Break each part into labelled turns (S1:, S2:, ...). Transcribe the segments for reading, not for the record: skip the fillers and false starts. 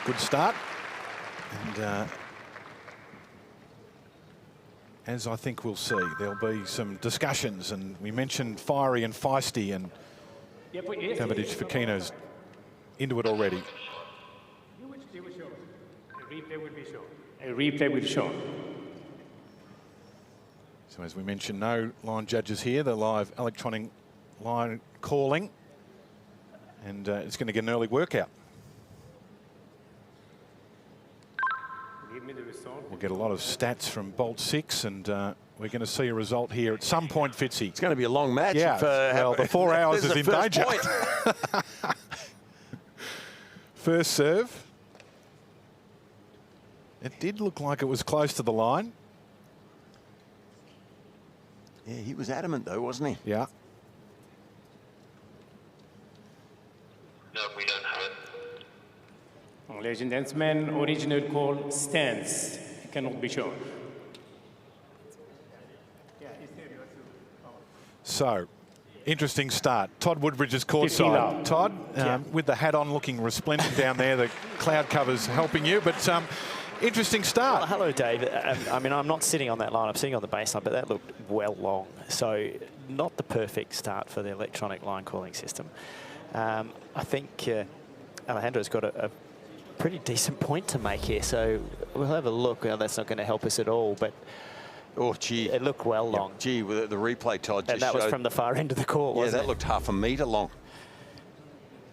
S1: good start. And as I think we'll see, there'll be some discussions. And we mentioned fiery and feisty, and Davidovich Fokina's into it already.
S2: A replay will be shown. A replay will show.
S1: So as we mentioned, no line judges here. The live electronic line calling. And it's going to get an early workout. We'll get a lot of stats from Bolt 6, and we're going to see a result here at some point, Fitzy.
S3: It's going to be a long match.
S1: Yeah, well, the 4 hours is in danger. First serve. It did look like it was close to the line.
S3: Yeah, he was adamant though, wasn't he?
S1: Yeah.
S4: No, we don't have it.
S2: Ladies and gentlemen, original call stands. It cannot be shown.
S1: So, interesting start. Todd Woodbridge is courtside. Todd, with the hat on, looking resplendent down there. The cloud cover's helping you, but interesting start.
S5: Well, hello, Dave. I mean, I'm not sitting on that line. I'm sitting on the baseline, but that looked well long. So, not the perfect start for the electronic line calling system. I think Alejandro's got a pretty decent point to make here, so we'll have a look. Well, that's not going to help us at all, but
S3: oh, gee,
S5: it looked well long.
S3: Gee, with the replay, Todd,
S5: and that was from the far end of the court, wasn't it?
S3: Yeah, that looked half a metre long.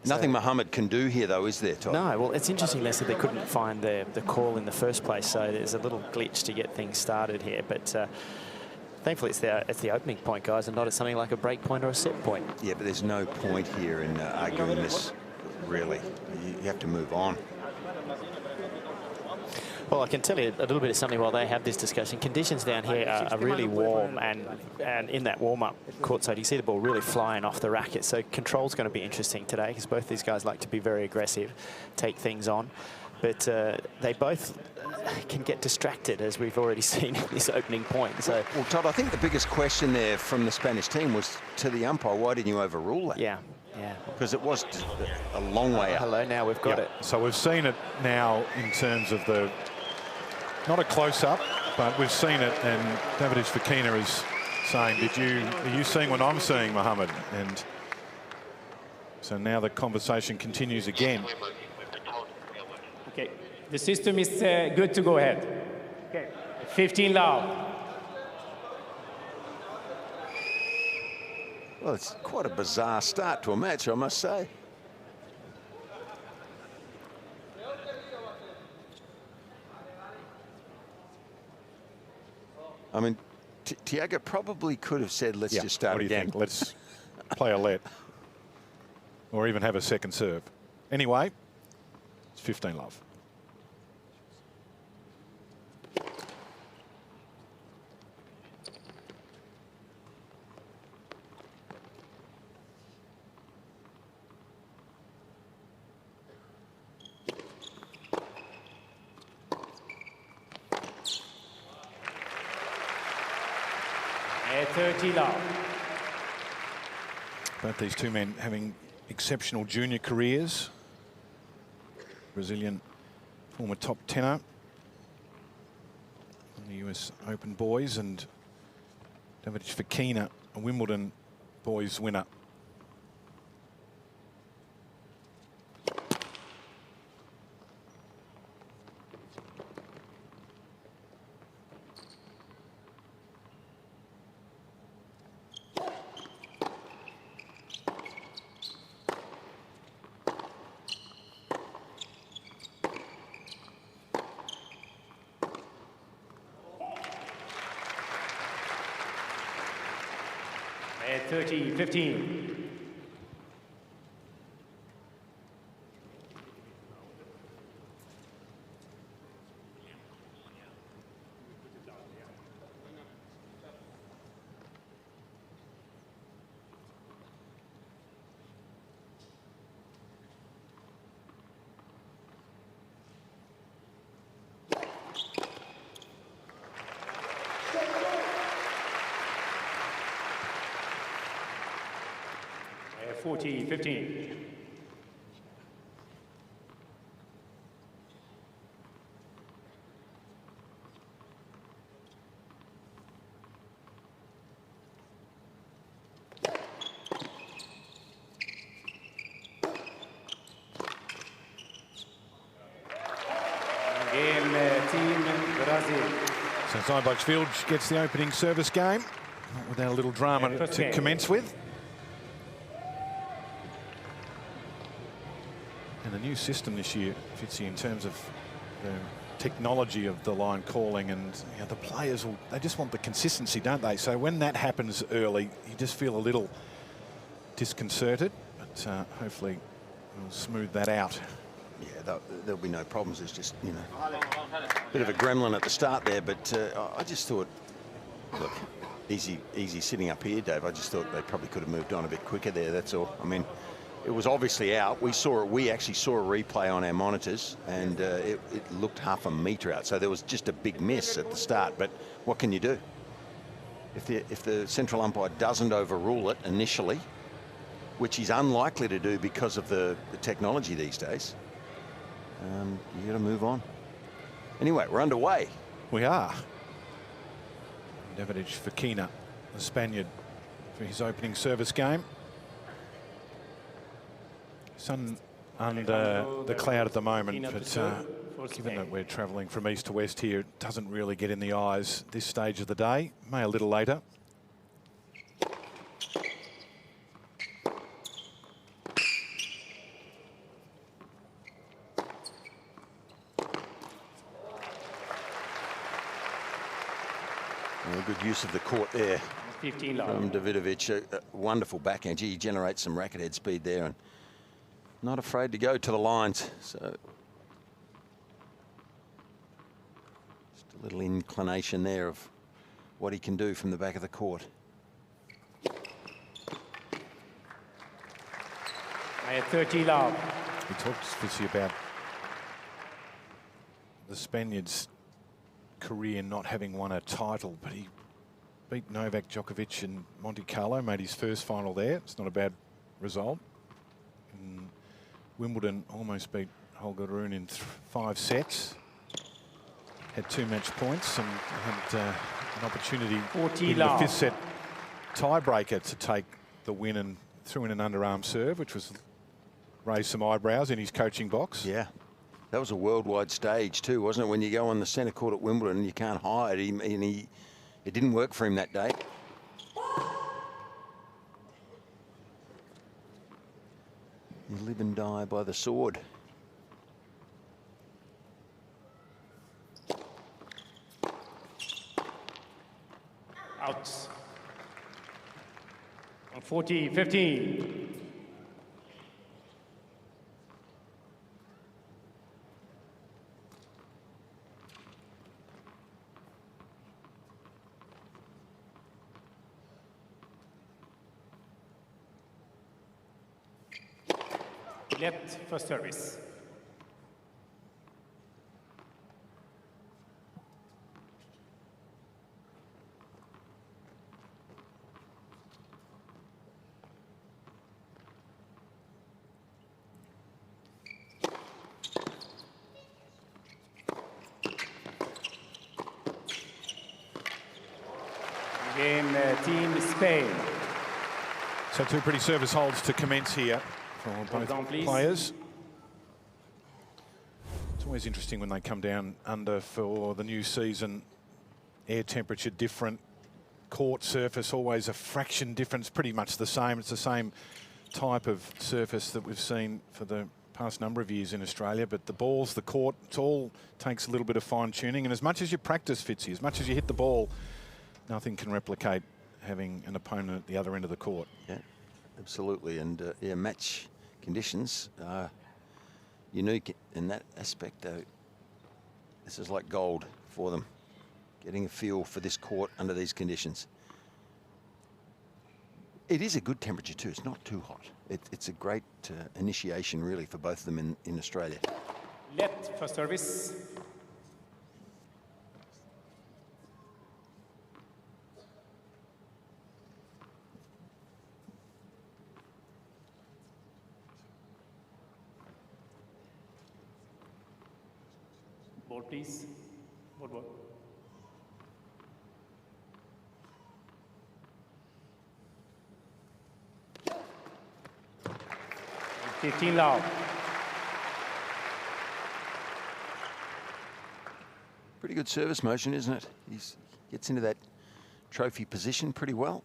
S3: Nothing Mohammed can do here, though, is there, Todd?
S5: No, well, it's interesting, Lester, they couldn't find the call in the first place, so there's a little glitch to get things started here, but thankfully it's the opening point, guys, and not at something like a break point or a set point.
S3: Yeah, but there's no point here in arguing this, really. You have to move on.
S5: Well, I can tell you a little bit of something while they have this discussion. Conditions down here are really warm, and in that warm-up courtside, you see the ball really flying off the racket. So control's going to be interesting today because both these guys like to be very aggressive, take things on. But they both can get distracted, as we've already seen in this opening point. So,
S3: well, Todd, I think the biggest question there from the Spanish team was to the umpire, why didn't you overrule that?
S5: Yeah. Yeah.
S3: Because it was a long way out.
S5: Hello, now we've got it.
S1: So we've seen it now in terms of the, not a close-up, but we've seen it, and Davidovich Fokina is saying, are you seeing what I'm seeing, Mohammed? And so now the conversation continues again.
S2: Okay, the system is good to go ahead. Okay, 15 loud.
S3: Well, it's quite a bizarre start to a match, I must say. I mean, Thiago probably could have said, let's just start again.
S1: Think? Let's play a let. Or even have a second serve. Anyway, it's 15 love. Both these two men having exceptional junior careers. Brazilian former top tenor in the US Open boys, and Davidovich Fokina, a Wimbledon boys winner.
S2: At 30-15. At 40-15.
S1: So Seyboth gets the opening service game, not without a little drama to commence with. And the new system this year, Fitzy, in terms of the technology of the line calling, and you know, the players, they just want the consistency, don't they? So when that happens early, you just feel a little disconcerted, but hopefully we'll smooth that out.
S3: Yeah, there'll be no problems. It's just, you know, a bit of a gremlin at the start there, but I just thought, look, easy sitting up here, Dave. I just thought they probably could have moved on a bit quicker there, that's all. I mean, it was obviously out. We actually saw a replay on our monitors, and it looked half a metre out. So there was just a big miss at the start. But what can you do? If the central umpire doesn't overrule it initially, which he's unlikely to do because of the technology these days, you got to move on. Anyway, we're underway.
S1: We are. Davidovich Fokina, the Spaniard, for his opening service game. Sun under the cloud at the moment, but given that we're travelling from east to west here, it doesn't really get in the eyes this stage of the day. May a little later.
S3: Good use of the court there
S2: 15
S3: from Davidovich. A wonderful backhand. He generates some racket head speed there, and not afraid to go to the lines. So just a little inclination there of what he can do from the back of the court.
S2: I had 30 love.
S1: He talks, Fitzy, about the Spaniards' career not having won a title, but he beat Novak Djokovic in Monte Carlo, made his first final there. It's not a bad result. In Wimbledon, almost beat Holger Rune in 5 sets. Had 2 match points and had an opportunity in the 5th set tiebreaker to take the win, and threw in an underarm serve, which was raised some eyebrows in his coaching box.
S3: Yeah. That was a worldwide stage too, wasn't it? When you go on the centre court at Wimbledon and you can't hide, it didn't work for him that day. You live and die by the sword.
S2: Out. On 40-15. Left for service. Game Team Spain.
S1: So 2 pretty service holds to commence here for both players. It's always interesting when they come down under for the new season. Air temperature different, court surface always a fraction difference, pretty much the same. It's the same type of surface that we've seen for the past number of years in Australia, but the balls, the court, it all takes a little bit of fine tuning, and as much as you practice, Fitzy, as much as you hit the ball, nothing can replicate having an opponent at the other end of the court.
S3: Yeah, absolutely. And yeah, match conditions are unique in that aspect, though. This is like gold for them, getting a feel for this court under these conditions. It is a good temperature too. It's not too hot. It's a great initiation, really, for both of them in Australia.
S2: Left for service. Ball, please. Ball. 15 love.
S3: Pretty good service motion, isn't it? He gets into that trophy position pretty well.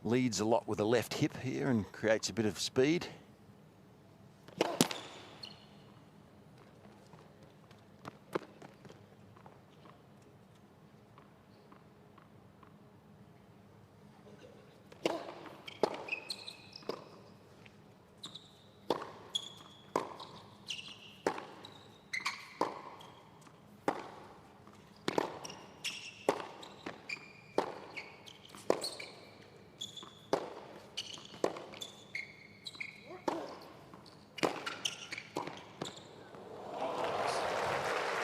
S3: Leads a lot with a left hip here and creates a bit of speed.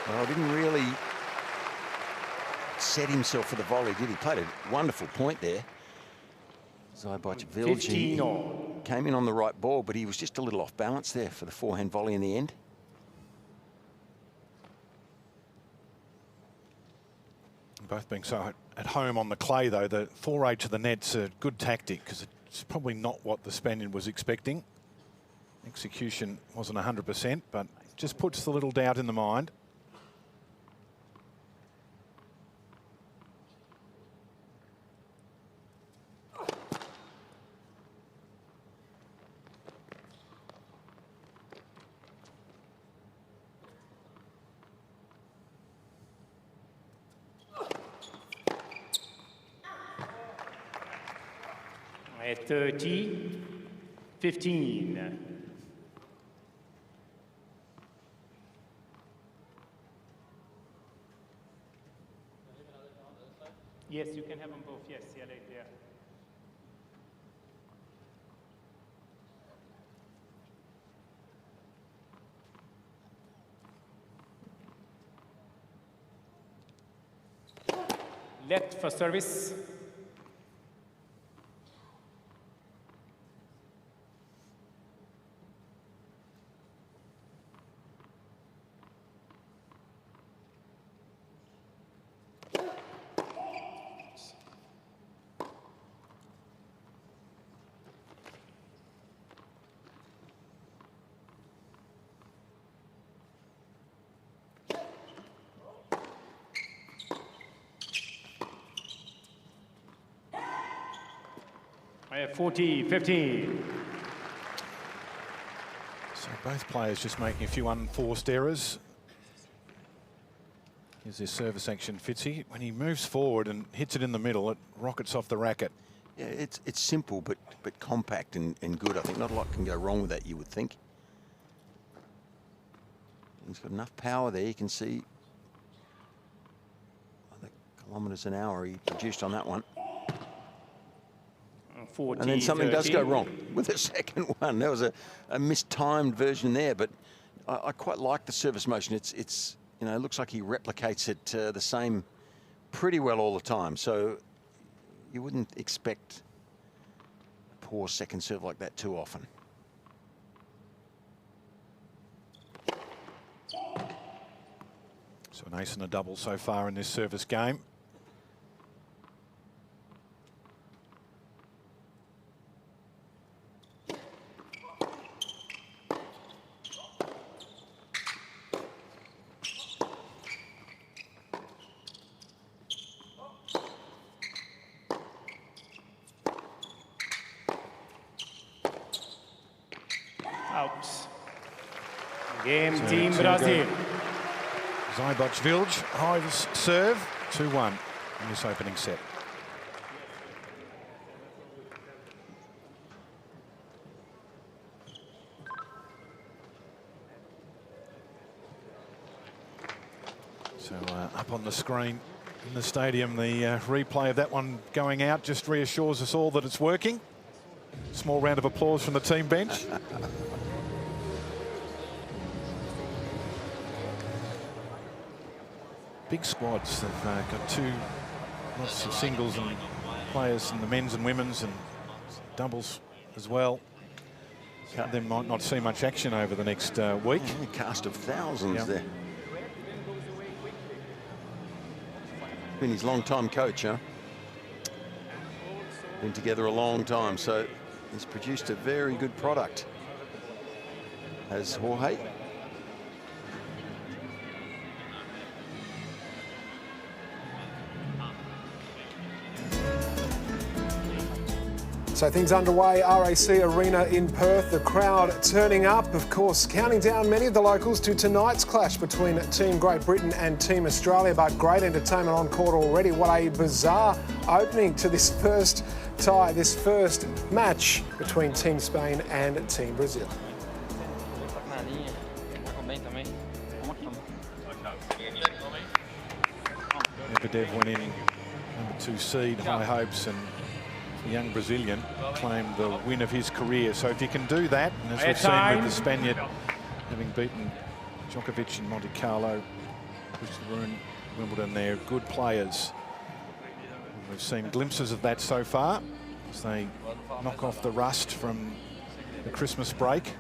S3: Well, didn't really set himself for the volley, did he? Played a wonderful point there. Seyboth came in on the right ball, but he was just a little off balance there for the forehand volley in the end.
S1: Both being so at home on the clay, though, the foray to the net's a good tactic because it's probably not what the Spaniard was expecting. Execution wasn't 100%, but just puts the little doubt in the mind.
S2: At 30, 15. Yes, you can have them both. Yes, yeah, right there. Left for service. At 40, 15.
S1: So both players just making a few unforced errors. Here's this service action, Fitzy. When he moves forward and hits it in the middle, it rockets off the racket.
S3: Yeah, it's simple but compact and good. I think not a lot can go wrong with that, you would think. He's got enough power there. You can see the kilometres an hour he produced on that one.
S2: 40,
S3: and then something
S2: 30.
S3: does go wrong with the second one. There was a mistimed version there, but I quite like the service motion. It's you know, it looks like he replicates it the same pretty well all the time. So you wouldn't expect a poor second serve like that too often.
S1: So an ace and a double so far in this service game.
S2: Out. Game so Team Brazil.
S1: Seyboth highs serve 2-1 in this opening set. So up on the screen in the stadium, the replay of that one going out just reassures us all that it's working. Small round of applause from the team bench. Big squads. They've got lots of singles and players in the men's and women's and doubles as well. They might not see much action over the next week.
S3: Yeah, a cast of thousands there. Been his long-time coach, huh? Been together a long time, so he's produced a very good product. As Jorge.
S6: So things underway, RAC Arena in Perth, the crowd turning up, of course, counting down many of the locals to tonight's clash between Team Great Britain and Team Australia, but great entertainment on court already. What a bizarre opening to this first tie, this first match between Team Spain and Team Brazil.
S1: Medvedev went in #2 seed, high hopes, and the young Brazilian claimed the win of his career. So if you can do that, and as we've seen with the Spaniard having beaten Djokovic in Monte Carlo, Wimbledon, they're good players. We've seen glimpses of that so far as they knock off the rust from the Christmas break.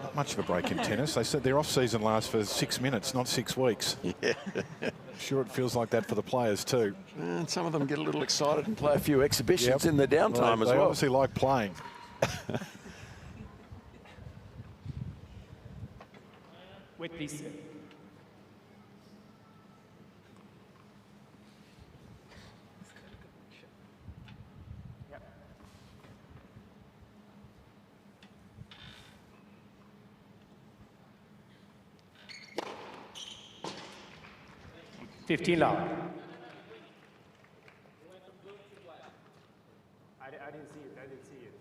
S1: Not much of a break in tennis. They said their off-season lasts for 6 minutes, not 6 weeks.
S3: Yeah.
S1: I'm sure it feels like that for the players too.
S3: And some of them get a little excited and play a few exhibitions in the downtime as
S1: they
S3: well.
S1: obviously like playing.
S2: With this. $15. I didn't see it. I didn't see it.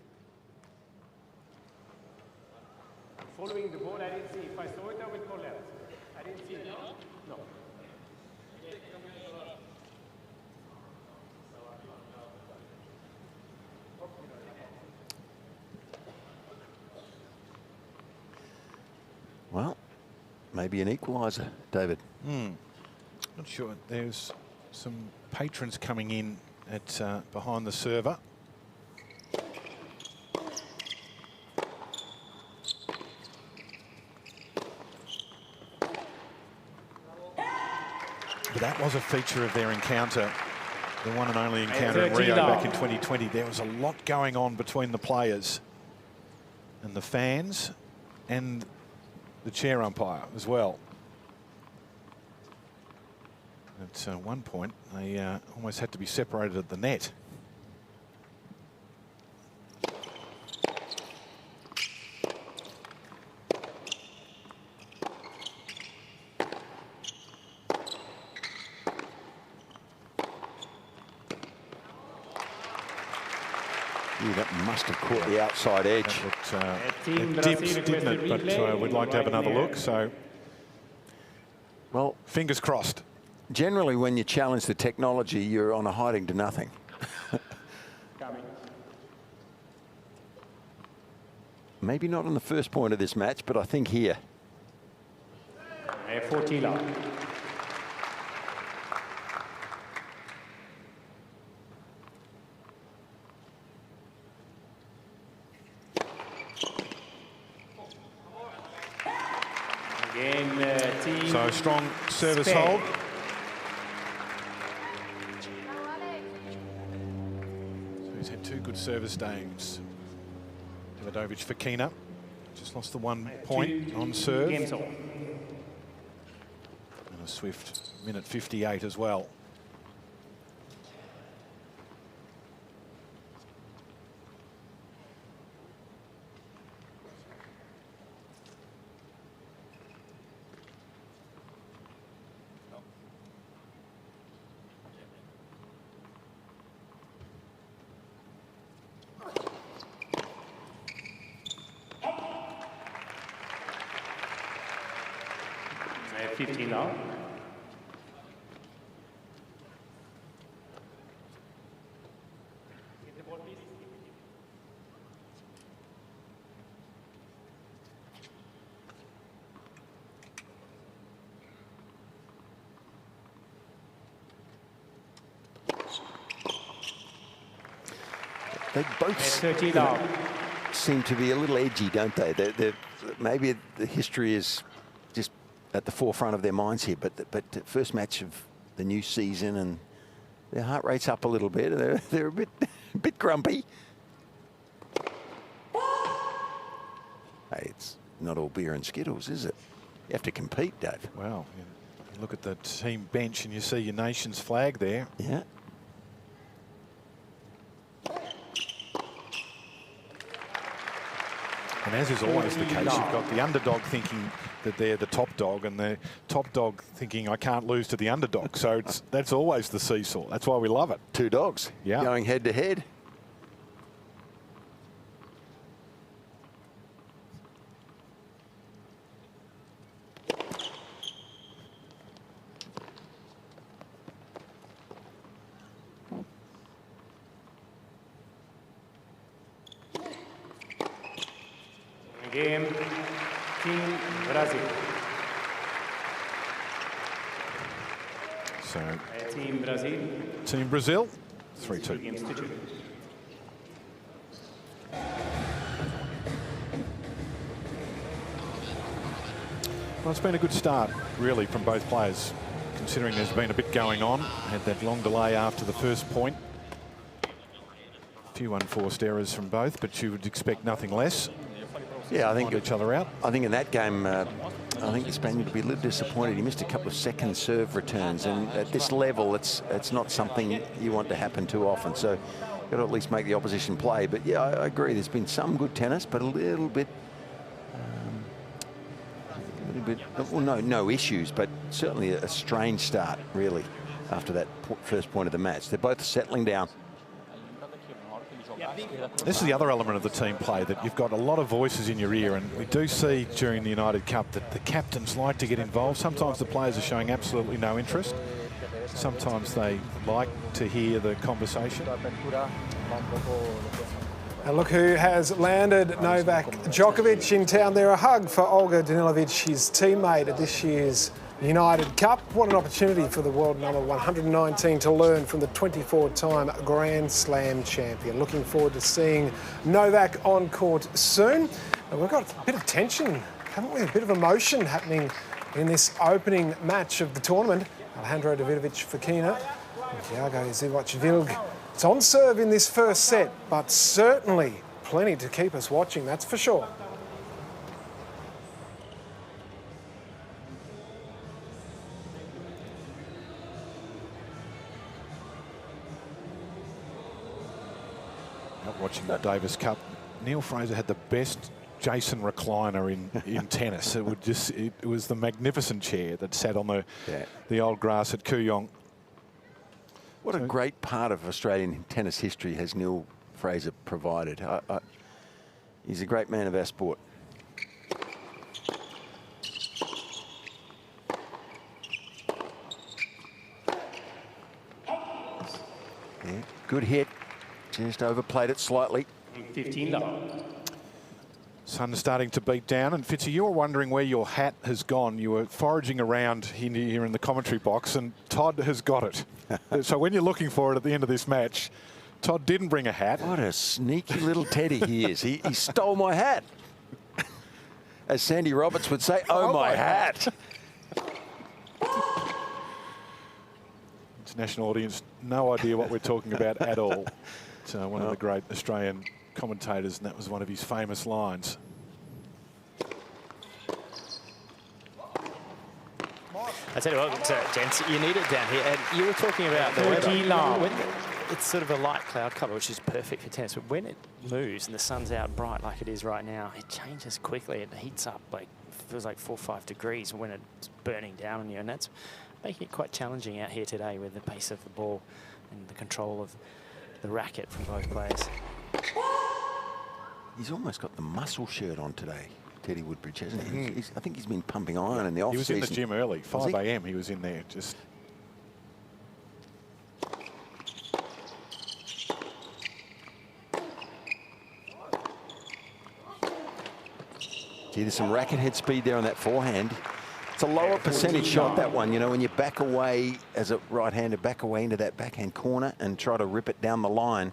S2: I'm following the ball. I didn't see it. If I saw it, I would call left. I didn't see it. No.
S3: Well, maybe an equaliser, David.
S1: Not sure. There's some patrons coming in at behind the server. But that was a feature of their encounter, the one and only encounter in Rio back in 2020. There was a lot going on between the players and the fans and the chair umpire as well. At one point, they almost had to be separated at the net.
S3: That must have caught the outside edge.
S1: It dipped, didn't it? But we'd like to have another look. So,
S3: well,
S1: fingers crossed.
S3: Generally, when you challenge the technology, you're on a hiding to nothing. Maybe not on the first point of this match, but I think here.
S2: 14.
S1: So strong service hold. So he's had 2 good service games. Davidovich Fokina just lost the 1 point on serve. And a swift minute 58 as well.
S2: $15 now.
S3: They both seem to be a little edgy, don't they? Maybe the history is just at the forefront of their minds here, but the first match of the new season, and their heart rate's up a little bit. They're a bit grumpy. Hey, it's not all beer and Skittles, is it? You have to compete, Dave.
S1: Wow. You look at the team bench and you see your nation's flag there.
S3: Yeah.
S1: And as is always the case, you've got the underdog thinking that they're the top dog and the top dog thinking I can't lose to the underdog. So that's always the seesaw. That's why we love it.
S3: Two dogs going head to head.
S2: Game, Team Brazil.
S1: So
S2: Team Brazil.
S1: Team Brazil, 3-2.
S2: Games to 2.
S1: Well, it's been a good start, really, from both players, considering there's been a bit going on. Had that long delay after the first point. A few unforced errors from both, but you would expect nothing less.
S3: Yeah, I think
S1: each other out.
S3: I think in that game, I think the Spaniard would be a little disappointed. He missed a couple of second serve returns, and at this level, it's not something you want to happen too often. So, you've got to at least make the opposition play. But yeah, I agree. There's been some good tennis, but a little bit, well, no issues, but certainly a strange start, really, after that first point of the match. They're both settling down.
S1: This is the other element of the team play, that you've got a lot of voices in your ear, and we do see during the United Cup that the captains like to get involved. Sometimes the players are showing absolutely no interest. Sometimes they like to hear the conversation.
S6: And look who has landed Novak Djokovic in town there. A hug for Olga Danilovic, his teammate at this year's United Cup. What an opportunity for the world number 119 to learn from the 24-time Grand Slam champion. Looking forward to seeing Novak on court soon. And we've got a bit of tension, haven't we? A bit of emotion happening in this opening match of the tournament. Alejandro Davidovich Fokina and Thiago Seyboth. It's on serve in this first set, but certainly plenty to keep us watching, that's for sure.
S1: Watching the Davis Cup, Neil Fraser had the best Jason recliner in tennis. It was the magnificent chair that sat on the old grass at Kooyong.
S3: What a great part of Australian tennis history has Neil Fraser provided. He's a great man of our sport. Yeah, good hit. Just overplayed it slightly.
S2: 15 love.
S1: Sun's starting to beat down, and Fitzy, you were wondering where your hat has gone. You were foraging around here in the commentary box, and Todd has got it. So when you're looking for it at the end of this match, Todd didn't bring a hat.
S3: What a sneaky little teddy he is. He stole my hat. As Sandy Roberts would say, oh my hat.
S1: International audience, no idea what we're talking about at all. It's one of the great Australian commentators, and that was one of his famous lines.
S5: I tell you what, gents, you need it down here. And you were talking about the weather. When it's sort of a light cloud cover, which is perfect for tennis. But when it moves and the sun's out bright like it is right now, it changes quickly. It heats up, like feels like 4 or 5 degrees when it's burning down on you, and that's making it quite challenging out here today with the pace of the ball and the control of the racket from both players.
S3: He's almost got the muscle shirt on today, Teddy Woodbridge, hasn't he? I think he's been pumping iron in the off-season.
S1: He was in the gym early, 5 a.m. He was in there. Just.
S3: Gee, there's some racket head speed there on that forehand. It's a lower percentage shot, that one. You know, when you back away as a right-hander, back away into that backhand corner and try to rip it down the line,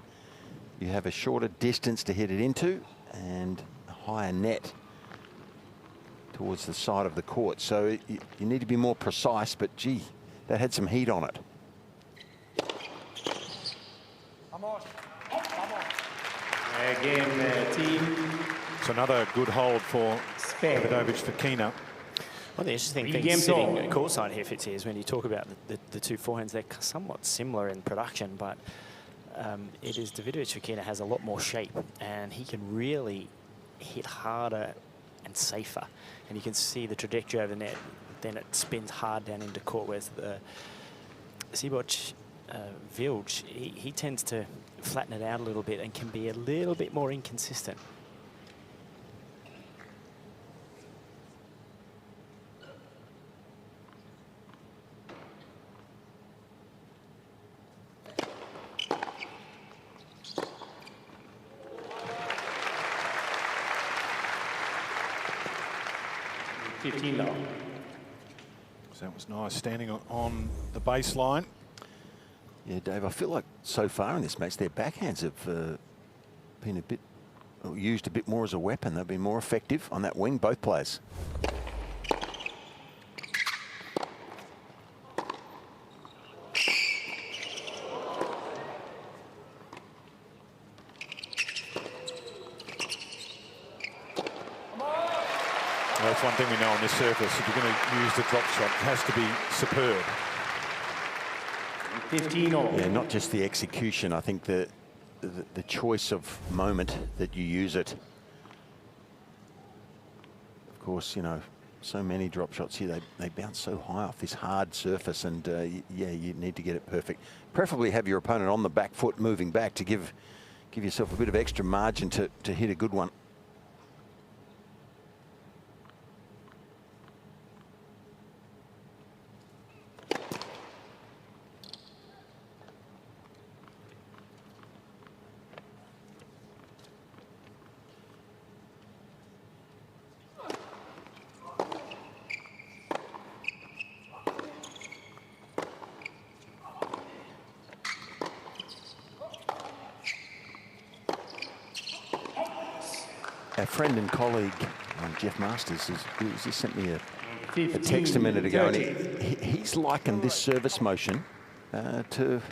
S3: you have a shorter distance to hit it into and a higher net towards the side of the court. So you need to be more precise, but gee, that had some heat on it.
S2: Again, team.
S1: It's another good hold for Davidovich Fokina.
S5: One of the interesting things sitting courtside here, Fitzy, is when you talk about the two forehands, they're somewhat similar in production, but it is Davidovich Fokina has a lot more shape, and he can really hit harder and safer. And you can see the trajectory over the net. Then it spins hard down into court, whereas the Seyboth Vilj, he tends to flatten it out a little bit and can be a little bit more inconsistent.
S1: So that was nice, standing on the baseline.
S3: Yeah, Dave, I feel like so far in this match, their backhands have been a bit, used a bit more as a weapon. They've been more effective on that wing, both players.
S1: That's one thing we know on this surface. If you're going to use the drop shot, it has to be superb.
S2: 15 all.
S3: Yeah, not just the execution. I think the choice of moment that you use it. Of course, you know, so many drop shots here. They bounce so high off this hard surface, and yeah, you need to get it perfect. Preferably have your opponent on the back foot, moving back to give yourself a bit of extra margin to hit a good one. Our friend and colleague, Jeff Masters, has just sent me a text a minute ago, and he's likened this service motion to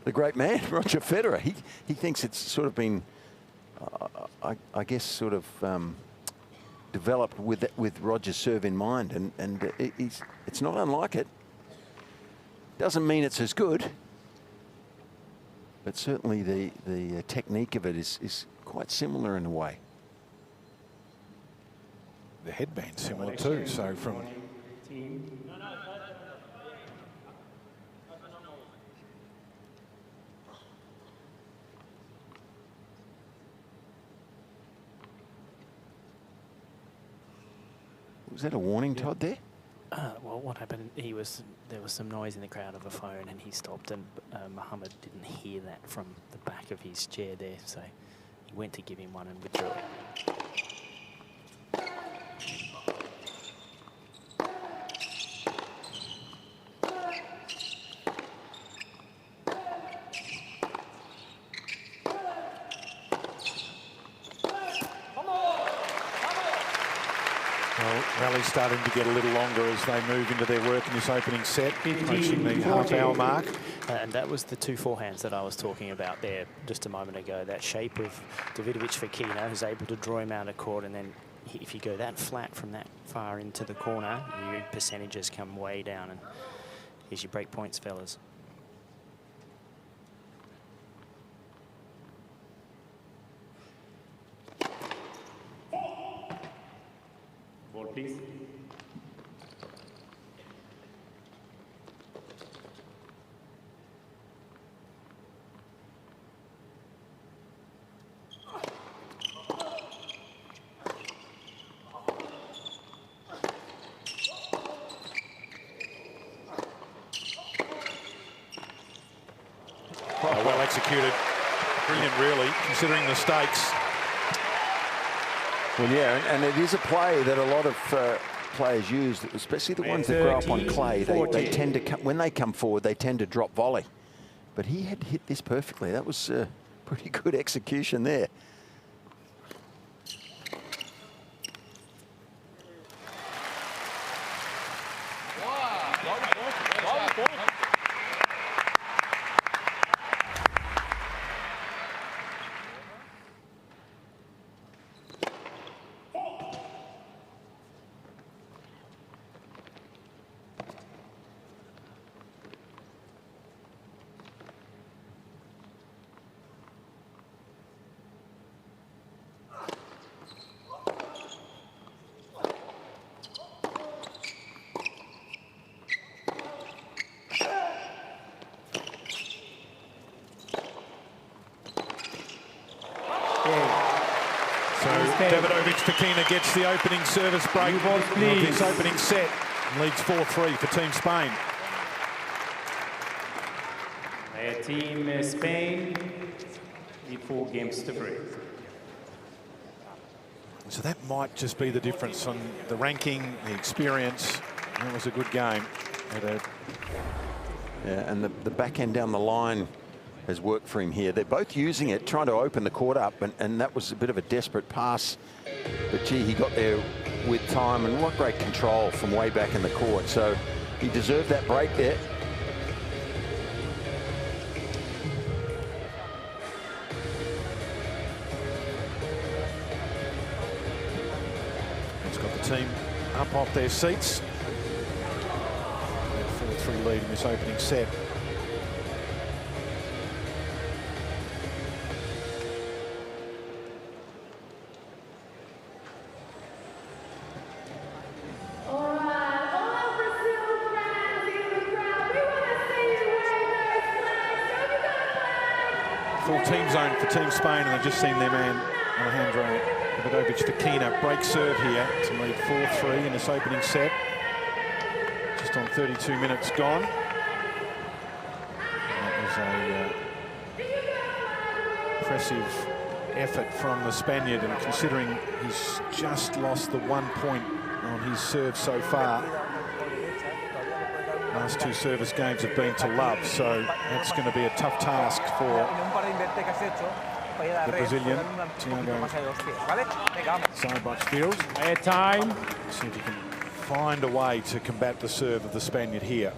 S3: the great man, Roger Federer. He thinks it's sort of been, I guess, sort of developed with Roger's serve in mind, and it's not unlike it. Doesn't mean it's as good, but certainly the technique of it is quite similar in a way.
S1: The headband similar too, so from...
S3: Was that a warning, Todd, there?
S5: Well, what happened, there was some noise in the crowd of a phone, and he stopped, and Mohammed didn't hear that from the back of his chair there, so he went to give him one and withdrew it.
S1: Rally's starting to get a little longer as they move into their work in this opening set, approaching the half-hour mark.
S5: And that was the two forehands that I was talking about there just a moment ago. That shape of Davidovich Fokina, who's able to draw him out of court, and then if you go that flat from that far into the corner, your percentages come way down. And here's your break points, fellas.
S2: Ball, please.
S1: Well executed. Brilliant, really, considering the stakes.
S3: Well, yeah, and it is a play that a lot of players use, especially the ones that grow up on clay. They tend to, when they come forward, they tend to drop volley. But he had hit this perfectly. That was pretty good execution there.
S1: Davidovich Fokina gets the opening service break
S2: New balls,
S1: of
S2: please.
S1: his opening set and leads 4-3 for Team Spain.
S2: Team Spain, lead 4 games to 3.
S1: So that might just be the difference on the ranking, the experience. That was a good game.
S3: Yeah, and the backhand down the line has worked for him here. They're both using it, trying to open the court up, and that was a bit of a desperate pass. But gee, he got there with time, and what great control from way back in the court. So he deserved that break there.
S1: It's got the team up off their seats. 4-3 lead in this opening set. Full team zone for Team Spain, and they've just seen their man Alejandro Davidovich Fokina break serve here to lead 4-3 in this opening set. Just on 32 minutes gone. And that was a impressive effort from the Spaniard, and considering he's just lost the 1 point on his serve so far. Last 2 service games have been to love, so that's going to be a tough task for the Brazilian, Thiago Seyboth.
S2: Time.
S1: See if he can find a way to combat the serve of the Spaniard here.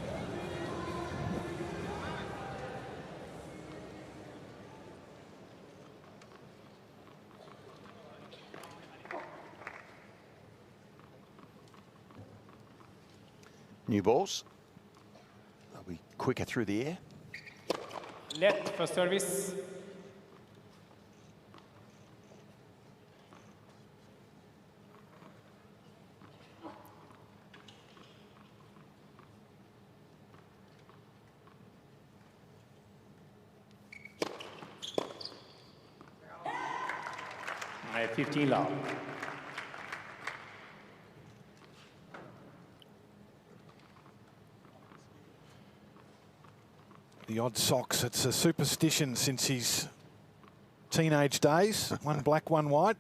S3: New balls. They'll be quicker through the air.
S2: Left for service. At 15 love.
S1: The odd socks, it's a superstition since his teenage days. One black, one white.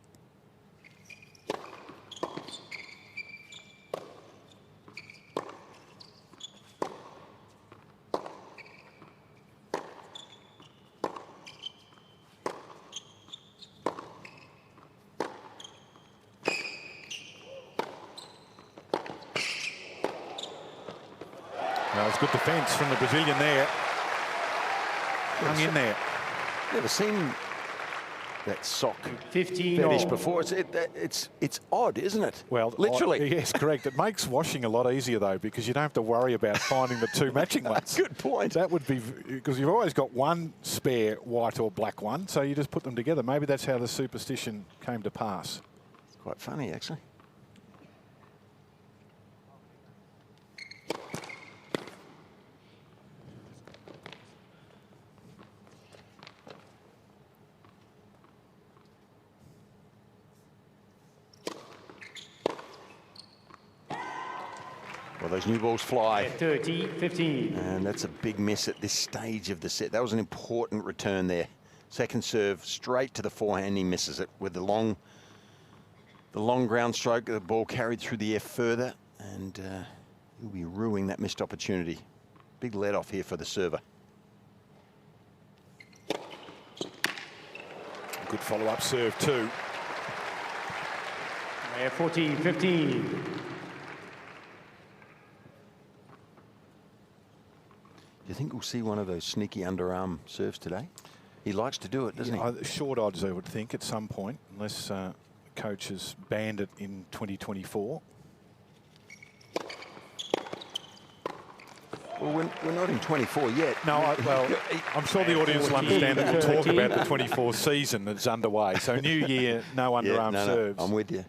S1: Well, it's good defence from the Brazilian there. Hung in there.
S3: Never seen that sock
S2: 15
S3: fetish
S2: all.
S3: before. It's odd, isn't it?
S1: Well,
S3: literally.
S1: Yes, correct. It makes washing a lot easier though, because you don't have to worry about finding the 2 matching ones.
S3: Good point.
S1: That would be, because you've always got one spare white or black one, so you just put them together. Maybe that's how the superstition came to pass.
S3: It's quite funny, actually. Well, those new balls fly.
S2: 30-15.
S3: And that's a big miss at this stage of the set. That was an important return there. Second serve straight to the forehand. He misses it with the long ground stroke. The ball carried through the air further, and he'll be ruining that missed opportunity. Big let off here for the server.
S1: Good follow-up serve too.
S2: 14-15.
S3: Do you think we'll see one of those sneaky underarm serves today? He likes to do it, doesn't he?
S1: Short odds, I would think, at some point, unless coach has banned it in 2024.
S3: Well, we're not in 24 yet.
S1: No, well, I'm sure the audience will understand that we'll talk about the 24 season that's underway. So new year, no underarm serves.
S3: I'm with you.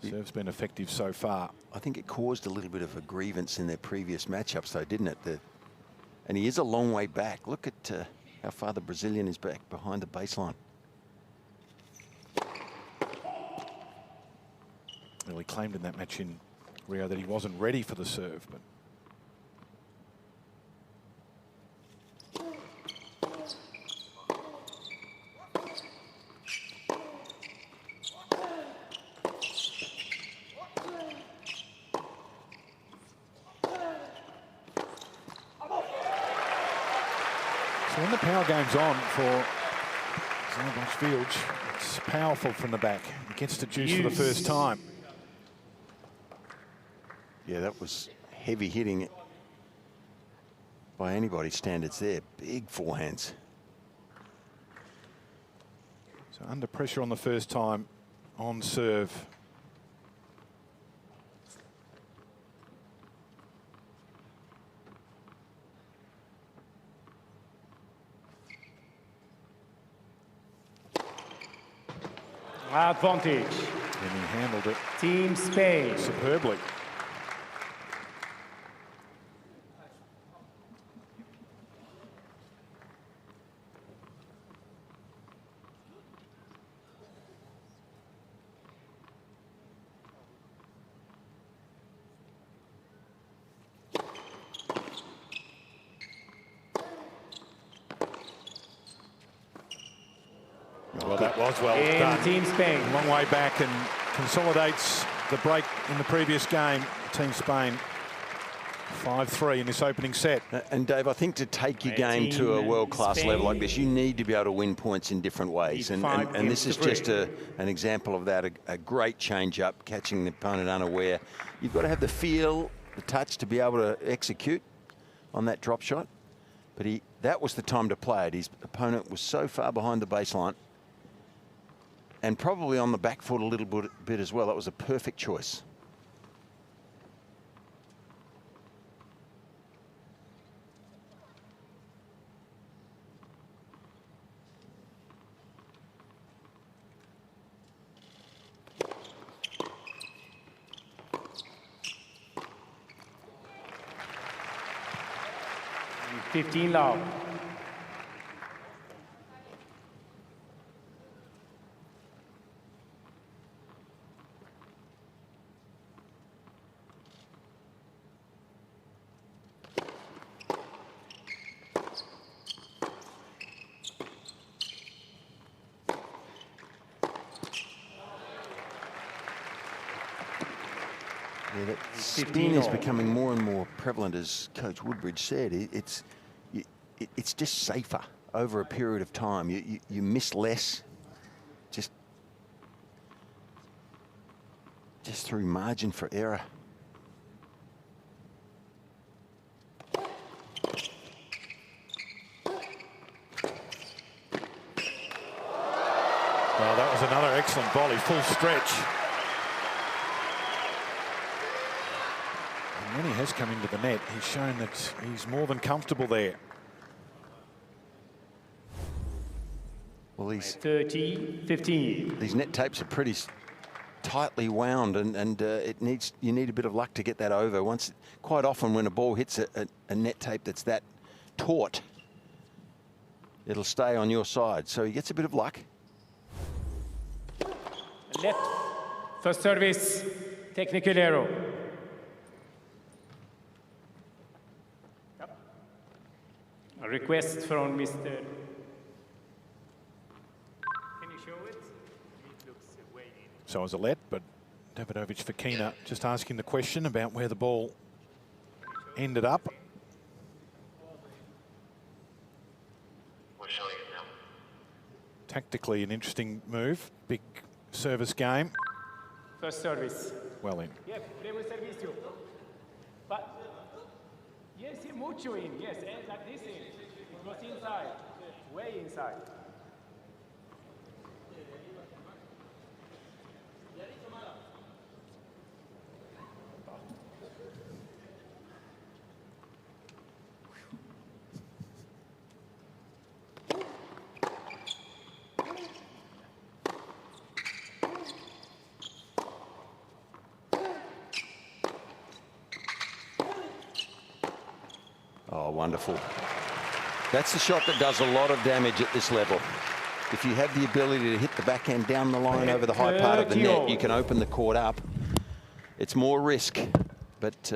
S1: Serve's been effective so far.
S3: I think it caused a little bit of a grievance in their previous matchups, though, didn't it? And he is a long way back. Look at how far the Brazilian is back behind the baseline.
S1: Really claimed in that match in Rio that he wasn't ready for the serve, but so when the power game's on for Seyboth Fields, it's powerful from the back. He gets to juice for the first time.
S3: Yeah, that was heavy hitting by anybody's standards there. Big forehands.
S1: So under pressure on the first time on serve.
S2: Advantage.
S1: And he handled it
S2: Team Spain.
S1: superbly. Well, that was well done.
S2: Team Spain.
S1: Long way back and consolidates the break in the previous game. Team Spain 5-3 in this opening set.
S3: And Dave, I think to take your game to a world-class level like this, you need to be able to win points in different ways. And this is just an example of that, a great change-up, catching the opponent unaware. You've got to have the feel, the touch to be able to execute on that drop shot. But that was the time to play it. His opponent was so far behind the baseline and probably on the back foot a little bit as well. That was a perfect choice.
S2: And 15 love.
S3: Yeah, that spin is becoming more and more prevalent, as Coach Woodbridge said. It's just safer over a period of time. You miss less, just through margin for error.
S1: Well, that was another excellent volley, full stretch. When he has come into the net, he's shown that he's more than comfortable there.
S3: Well, these
S2: 30-15.
S3: These net tapes are pretty tightly wound, and you need a bit of luck to get that over. Quite often when a ball hits a net tape that's that taut, it'll stay on your side. So he gets a bit of luck.
S2: Net. First service. Technical error. A request from Mr. Can you show it? It looks way in.
S1: So as a let, but Davidovich Fokina just asking the question about where the ball ended up.
S4: We're showing it now.
S1: Tactically an interesting move. Big service game.
S2: First service.
S1: Well in.
S2: Yeah, primo servicio. But yes, mucho in. Yes, and like this in. It goes inside, way inside.
S3: Oh, wonderful. That's the shot that does a lot of damage at this level. If you have the ability to hit the backhand down the line over the high part of the net, you can open the court up. It's more risk, but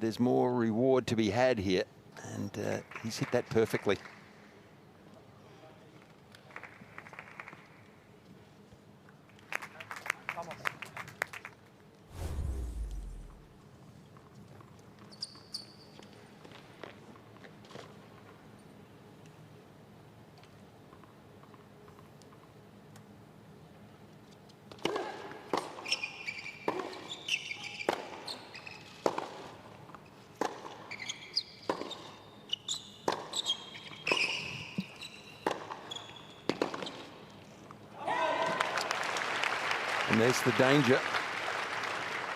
S3: there's more reward to be had here, and he's hit that perfectly. And there's the danger.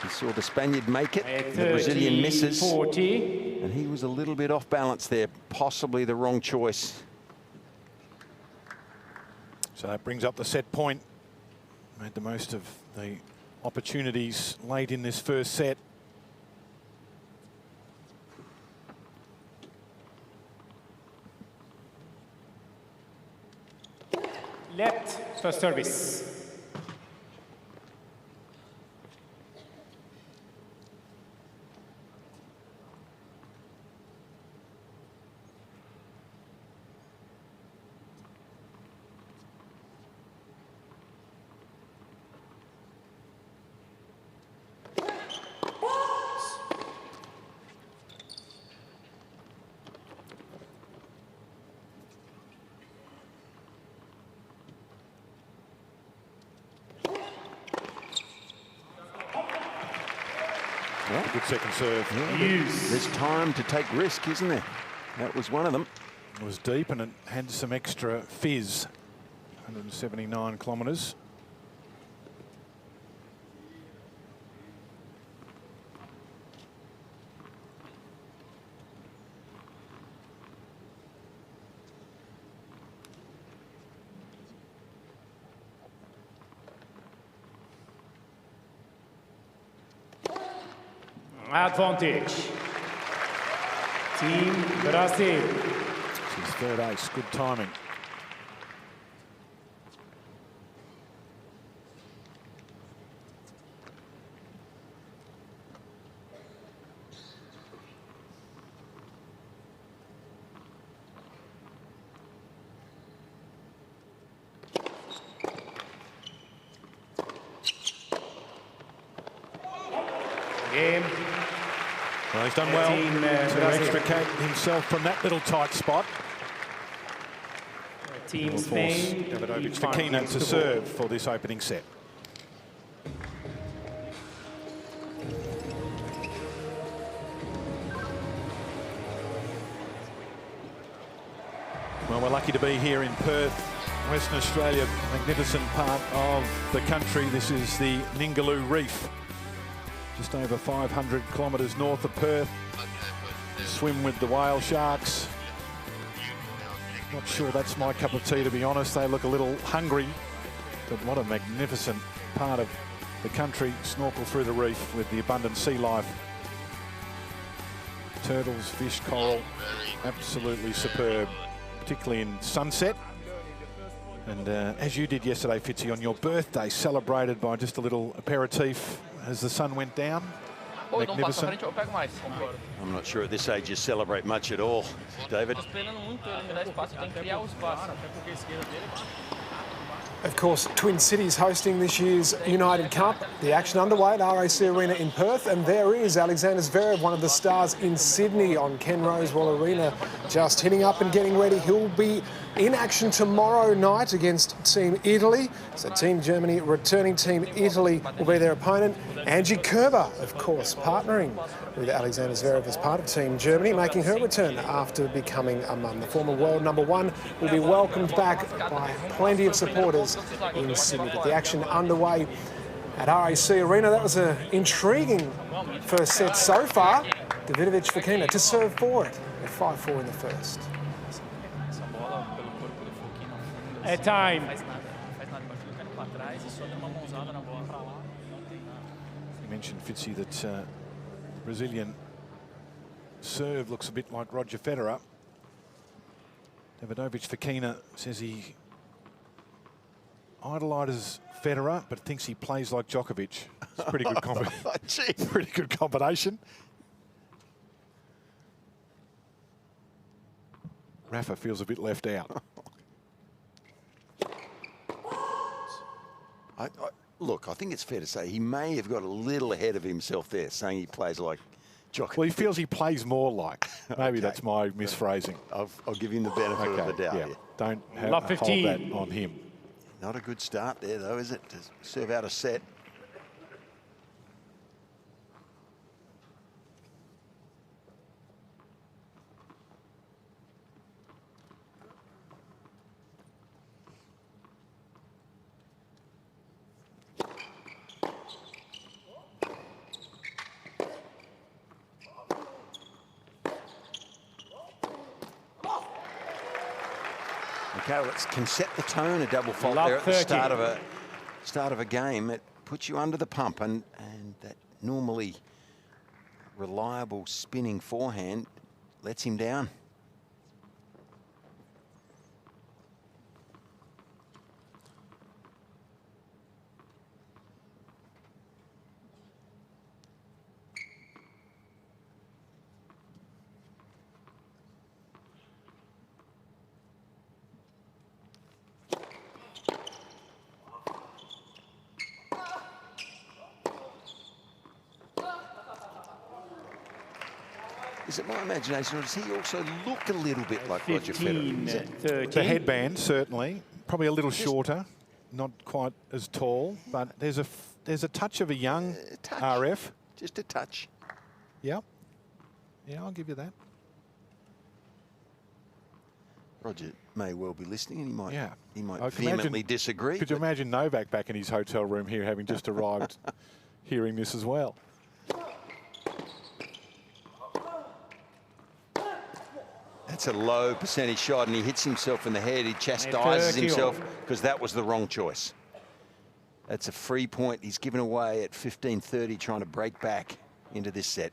S3: He saw the Spaniard make it, the Brazilian misses,
S2: 40.
S3: and he was a little bit off balance there, possibly the wrong choice.
S1: So that brings up the set point. Made the most of the opportunities late in this first set.
S2: Left for service.
S1: Good second serve.
S3: Yeah, there's time to take risk, isn't there? That was one of them.
S1: It was deep and it had some extra fizz. 179 kilometres.
S2: Advantage. Team Brazil.
S1: It's his third ace. Good timing.
S2: Game.
S1: Well, he's done well to extricate himself from that little tight spot.
S2: Team
S1: Will force
S2: Spain.
S1: Davidovich Fokina to serve for this opening set. Well, we're lucky to be here in Perth, Western Australia, magnificent part of the country. This is the Ningaloo Reef, just over 500 kilometres north of Perth. Swim with the whale sharks. Not sure that's my cup of tea, to be honest. They look a little hungry, but what a magnificent part of the country. Snorkel through the reef with the abundant sea life. Turtles, fish, coral, absolutely superb, particularly in sunset. And as you did yesterday, Fitzy, on your birthday, celebrated by just a little aperitif as the sun went down. Magnificent.
S3: I'm not sure at this age you celebrate much at all, David.
S6: Of course, Twin Cities hosting this year's United Cup. The action underway at RAC Arena in Perth, and there is Alexander Zverev, one of the stars in Sydney on Ken Rosewall Arena, just hitting up and getting ready. He'll be in action tomorrow night against Team Italy. So Team Germany returning, Team Italy will be their opponent. Angie Kerber, of course, partnering with Alexander Zverev as part of Team Germany, making her return after becoming a mum. The former world #1 will be welcomed back by plenty of supporters in Sydney. But the action underway at RAC Arena. That was an intriguing first set so far. Davidovich Fokina to serve for it at 5-4 in the first.
S2: At time.
S1: You mentioned, Fitzy, that Brazilian serve looks a bit like Roger Federer. Davidovich Fokina says he idolises Federer, but thinks he plays like Djokovic. It's a pretty good
S3: Gee.
S1: pretty good combination. Rafa feels a bit left out.
S3: Look, I think it's fair to say he may have got a little ahead of himself there, saying he plays like Djokovic.
S1: Well, he feels he plays more like. Maybe that's my misphrasing.
S3: I'll give him the benefit of the doubt.
S1: Yeah.
S3: Here.
S1: Don't
S2: Love
S1: hold
S2: 15.
S1: that on him.
S3: Not a good start there, though, is it? To serve out a set. Okay, well, it can set the tone, a double fault
S2: Love
S3: there at the
S2: 30.
S3: start of a game. It puts you under the pump, and that normally reliable spinning forehand lets him down. Is it my imagination, or does he also look a little bit like Roger Federer?
S2: 15,
S3: Is it-
S2: 13.
S1: The headband, certainly. Probably a little shorter. Not quite as tall, but there's a touch of a young
S3: touch.
S1: RF.
S3: Just a touch.
S1: Yeah. Yeah, I'll give you that.
S3: Roger may well be listening, and he might
S1: I can
S3: vehemently
S1: imagine-
S3: disagree.
S1: Could you imagine Novak back in his hotel room here, having just arrived, hearing this as well?
S3: That's a low percentage shot, and he hits himself in the head. He chastises himself because that was the wrong choice. That's a free point he's given away at 15:30, trying to break back into this set.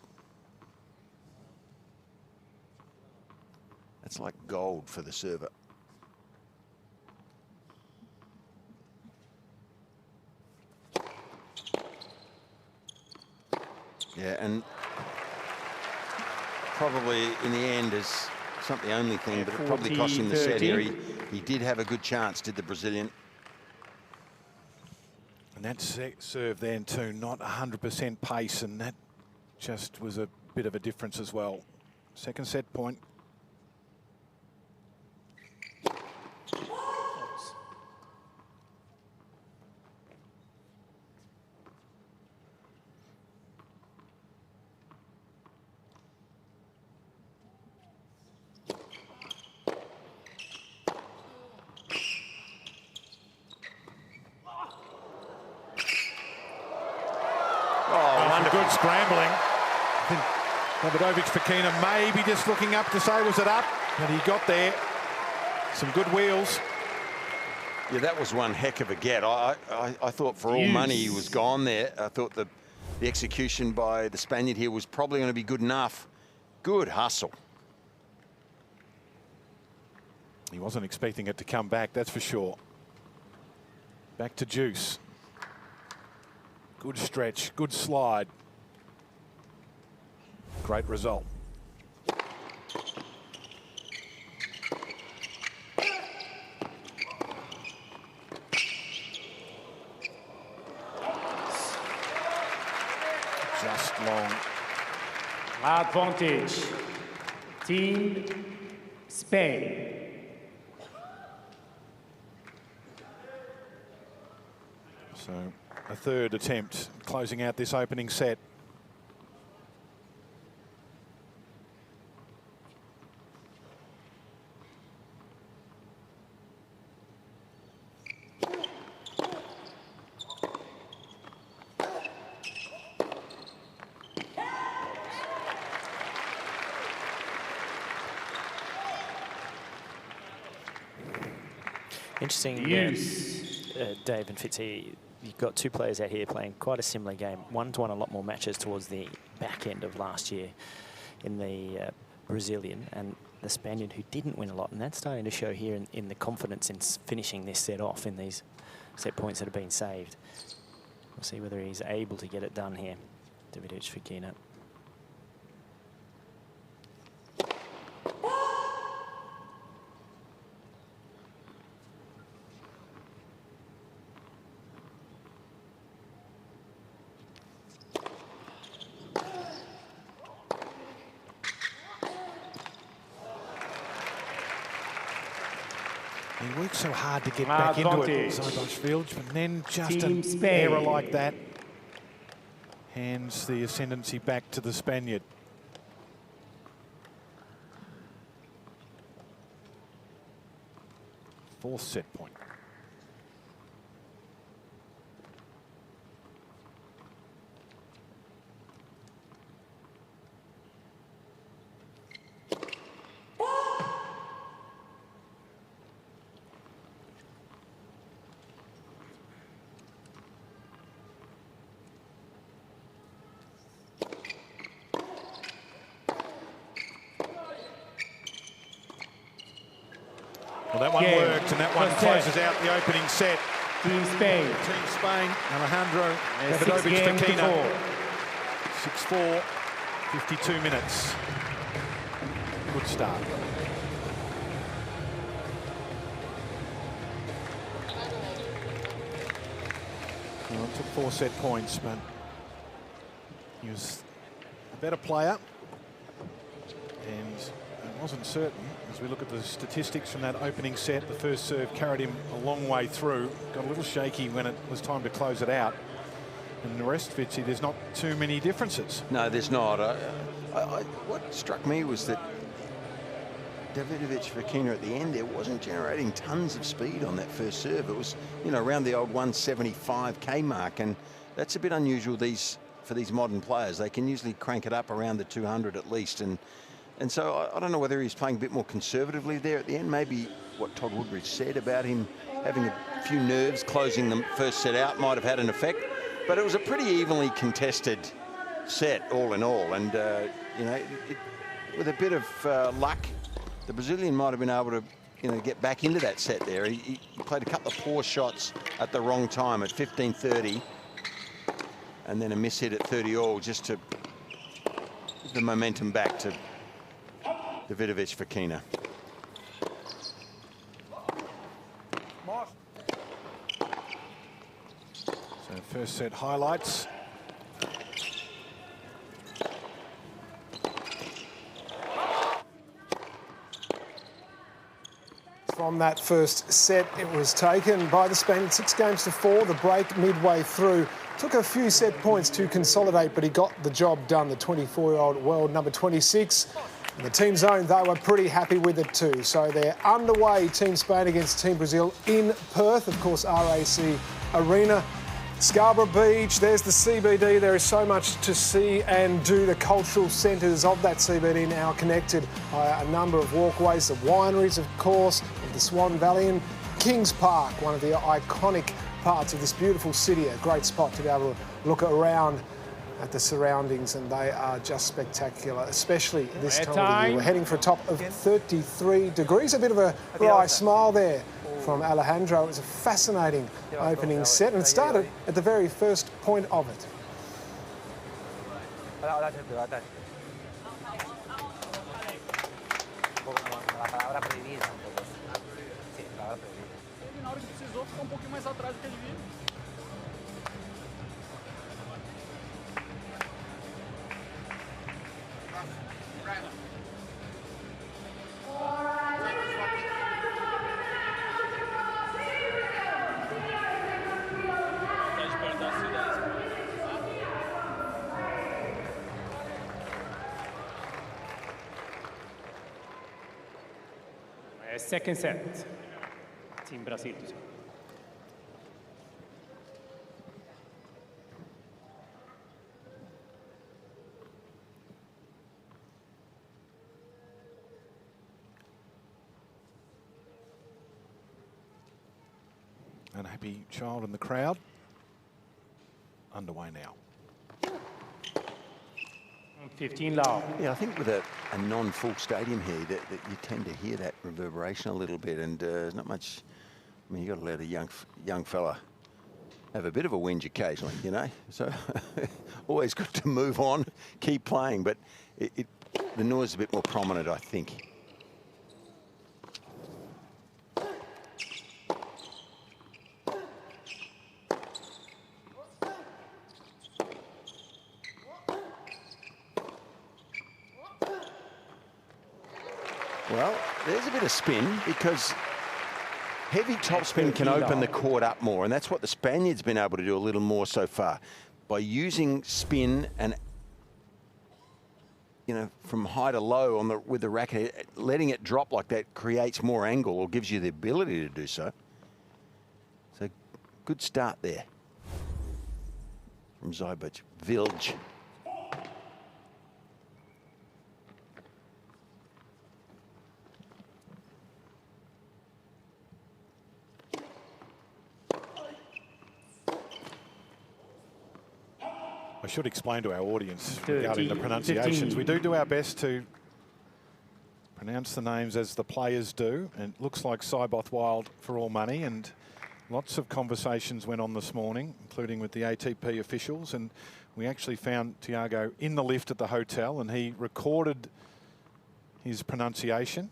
S3: That's like gold for the server. Yeah, and probably in the end, is it's not the only thing, but it probably cost him the set here. He did have a good chance, did the Brazilian.
S1: And that serve then too, not 100% pace, and that just was a bit of a difference as well. Second set point. Good scrambling. I think Davidovich Fokina maybe just looking up to say, was it up? But he got there. Some good wheels.
S3: Yeah, that was one heck of a get. I thought for all money he was gone there. I thought the execution by the Spaniard here was probably going to be good enough. Good hustle.
S1: He wasn't expecting it to come back, that's for sure. Back to juice. Good stretch, good slide. Great result. Just long.
S2: Advantage. Team Spain.
S1: So a third attempt closing out this opening set.
S5: Interesting, Dave and Fitzy, you've got two players out here playing quite a similar game. One's won a lot more matches towards the back end of last year in the Brazilian, and the Spaniard who didn't win a lot, and that's starting to show here in the confidence in finishing this set off in these set points that have been saved. We'll see whether he's able to get it done here. Davidovich Fokina.
S1: He works so hard to get back into it, Seyboth Fields, but then just an error like that hands the ascendancy back to the Spaniard. Fourth set point. Well, that one worked, and that one closes out the opening set.
S2: Team Spain.
S1: Team Spain, Alejandro Davidovich Fokina. 6-4, 52 minutes. Good start. Well, it took 4 set points, but he was a better player. And it wasn't certain. As we look at the statistics from that opening set, the first serve carried him a long way through. Got a little shaky when it was time to close it out. And the rest, Fitzy, there's not too many differences.
S3: No, there's not. What struck me was that Davidovich Fokina at the end there wasn't generating tons of speed on that first serve. It was, you know, around the old 175k mark, and that's a bit unusual for these modern players. They can usually crank it up around the 200 at least, and so I don't know whether he's playing a bit more conservatively there at the end. Maybe what Todd Woodbridge said about him having a few nerves closing the first set out might have had an effect. But it was a pretty evenly contested set all in all. And, you know, with a bit of luck, the Brazilian might have been able to, you know, get back into that set there. He played a couple of poor shots at the wrong time at 15-30. And then a miss hit at 30-all just to give the momentum back to Davidovich Fokina.
S1: So first set highlights.
S6: From that first set, it was taken by the Spaniards 6-4. The break midway through took a few set points to consolidate, but he got the job done. The 24-year-old world number 26. And the team zone, they were pretty happy with it too. So they're underway, Team Spain against Team Brazil in Perth, of course, RAC Arena. Scarborough Beach, there's the CBD. There is so much to see and do. The cultural centres of that CBD now connected by a number of walkways, the wineries, of course, of the Swan Valley, and Kings Park, one of the iconic parts of this beautiful city. A great spot to be able to look around at the surroundings, and they are just spectacular, especially this time of the year. We're heading for a top of 33 degrees. A bit of a wry smile there from Alejandro. It was a fascinating opening set, and it started at the very first point of it.
S2: Second set, Team Brazil.
S1: Unhappy child in the crowd. Underway now.
S2: 15 love.
S3: Yeah, I think with a non-full stadium here, that you tend to hear that reverberation a little bit, and there's not much I mean, you got to let a young fella have a bit of a whinge occasionally, you know. So always good to move on, keep playing, but the noise is a bit more prominent, I think. Well, there's a bit of spin because heavy topspin can open the court up more, and that's what the Spaniard's been able to do a little more so far. By using spin and, you know, from high to low on with the racket, letting it drop like that creates more angle or gives you the ability to do so. So, good start there from Seyboth. Vilj.
S1: I should explain to our audience regarding the pronunciations. We do our best to pronounce the names as the players do, and it looks like Seyboth Wild for all money, and lots of conversations went on this morning, including with the ATP officials, and we actually found Thiago in the lift at the hotel, and he recorded his pronunciation.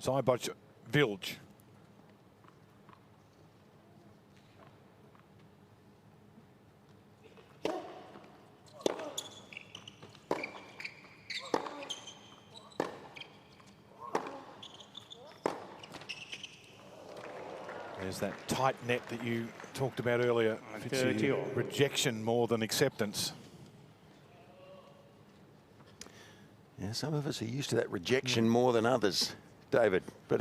S1: Seyboth Vilj. There's that tight net that you talked about earlier. Rejection more than acceptance.
S3: Yeah, some of us are used to that rejection more than others, David, but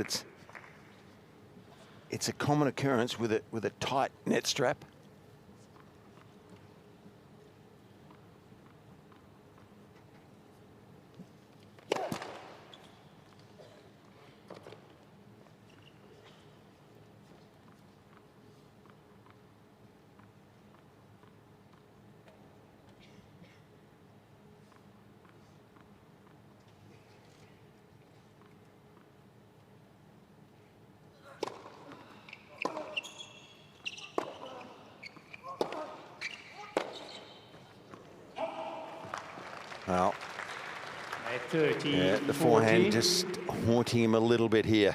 S3: it's a common occurrence with a tight net strap. Well, yeah, the forehand just haunting him a little bit here.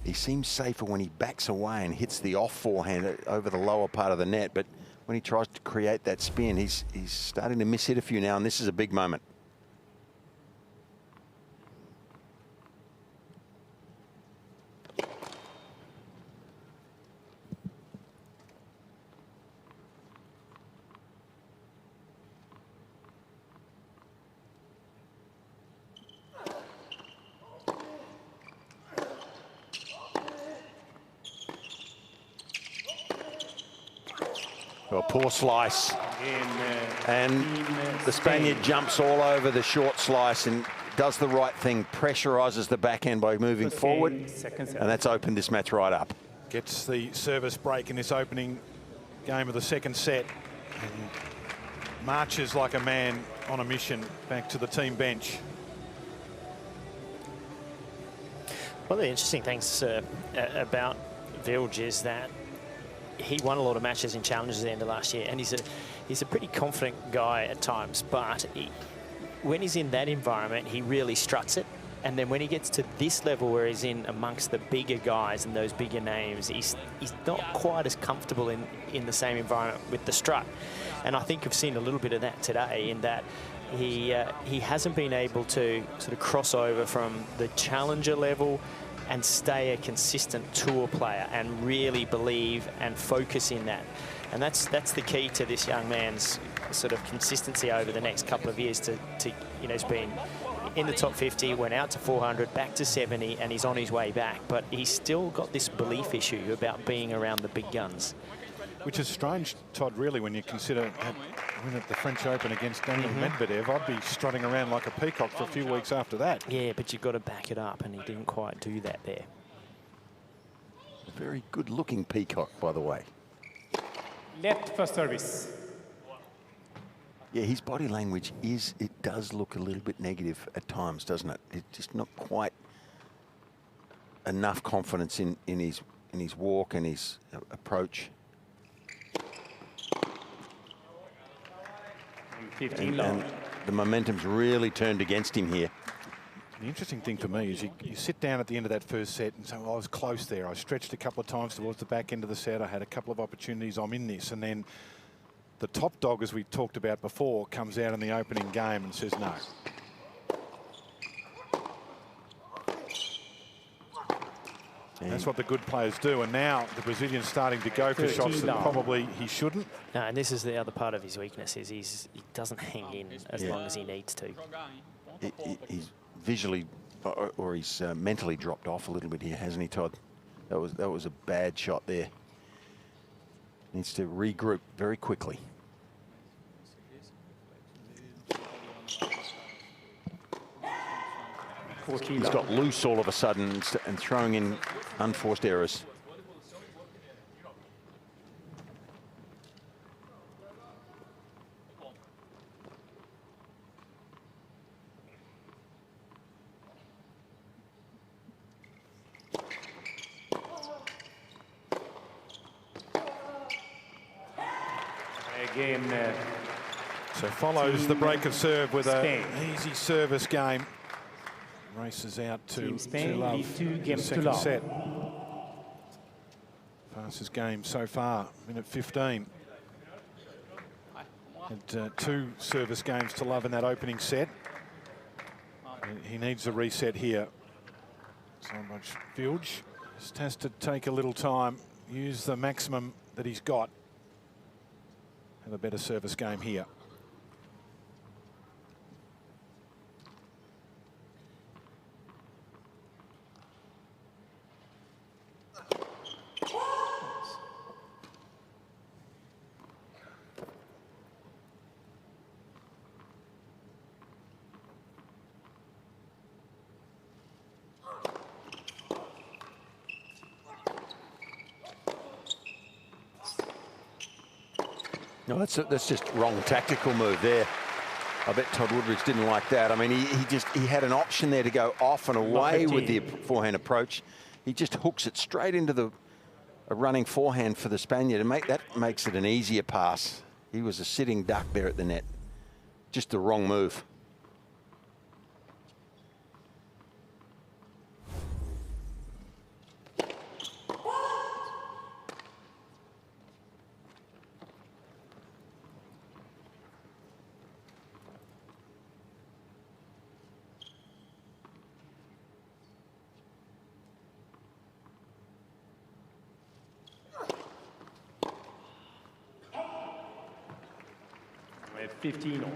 S3: He seems safer when he backs away and hits the off forehand over the lower part of the net, but when he tries to create that spin, he's starting to miss hit a few now, and this is a big moment. Well, poor slice. And the Spaniard jumps all over the short slice and does the right thing, pressurizes the backhand by moving forward, and that's opened this match right up.
S1: Gets the service break in this opening game of the second set and marches like a man on a mission back to the team bench.
S5: One of the interesting things about Vilj is that he won a lot of matches in challenges at the end of last year, and he's a pretty confident guy at times, but when he's in that environment, he really struts it. And then when he gets to this level where he's in amongst the bigger guys and those bigger names, he's not quite as comfortable in the same environment with the strut. And I think I've seen a little bit of that today, in that he hasn't been able to sort of cross over from the challenger level and stay a consistent tour player and really believe and focus in that. And that's the key to this young man's sort of consistency over the next couple of years to you know, he's been in the top 50, went out to 400, back to 70, and he's on his way back. But he's still got this belief issue about being around the big guns.
S1: Which is strange, Todd, really, when you consider that win at the French Open against Daniel Medvedev. I'd be strutting around like a peacock for a few weeks after that.
S5: Yeah, but you've got to back it up, and he didn't quite do that there.
S3: A very good-looking peacock, by the way.
S2: Left first service.
S3: Yeah, his body language it does look a little bit negative at times, doesn't it? It's just not quite enough confidence in his walk and his approach.
S2: 15
S3: And the momentum's really turned against him here.
S1: The interesting thing for me is you sit down at the end of that first set and say, well, I was close there. I stretched a couple of times towards the back end of the set. I had a couple of opportunities. I'm in this. And then the top dog, as we talked about before, comes out in the opening game and says no. And that's what the good players do. And now the Brazilian's starting to go for shots that probably he shouldn't.
S5: No, and this is the other part of his weakness, is he doesn't hang in as long as he needs to.
S3: He's visually or he's mentally dropped off a little bit here, hasn't he, Todd? That was a bad shot there. Needs to regroup very quickly. He's got loose all of a sudden and throwing in unforced errors.
S2: Game.
S1: So follows the break of serve with an easy service game. Races out to love the second set. Fastest game so far, minute 15. Had 2 service games to love in that opening set. He needs a reset here. So much Filge just has to take a little time, use the maximum that he's got. Have a better service game here.
S3: No, that's just wrong tactical move there. I bet Todd Woodbridge didn't like that. I mean, he had an option there to go off and away with the forehand approach. He just hooks it straight into a running forehand for the Spaniard, and that makes it an easier pass. He was a sitting duck there at the net. Just the wrong move.
S2: With 15 on.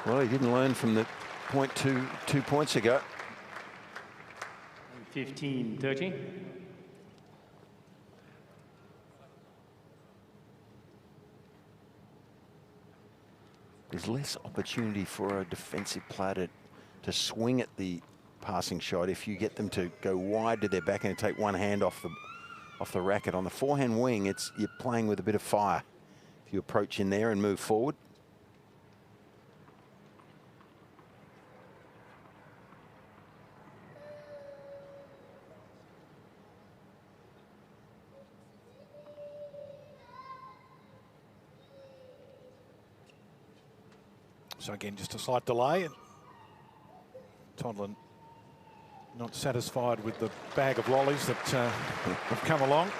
S3: Well, he didn't learn from the point 2 points ago.
S2: 15-13.
S3: There's less opportunity for a defensive player to swing at the passing shot if you get them to go wide to their backhand and take one hand off the racket. On the forehand wing, you're playing with a bit of fire. If you approach in there and move forward.
S1: So again, just a slight delay. Todlin not satisfied with the bag of lollies that have come along.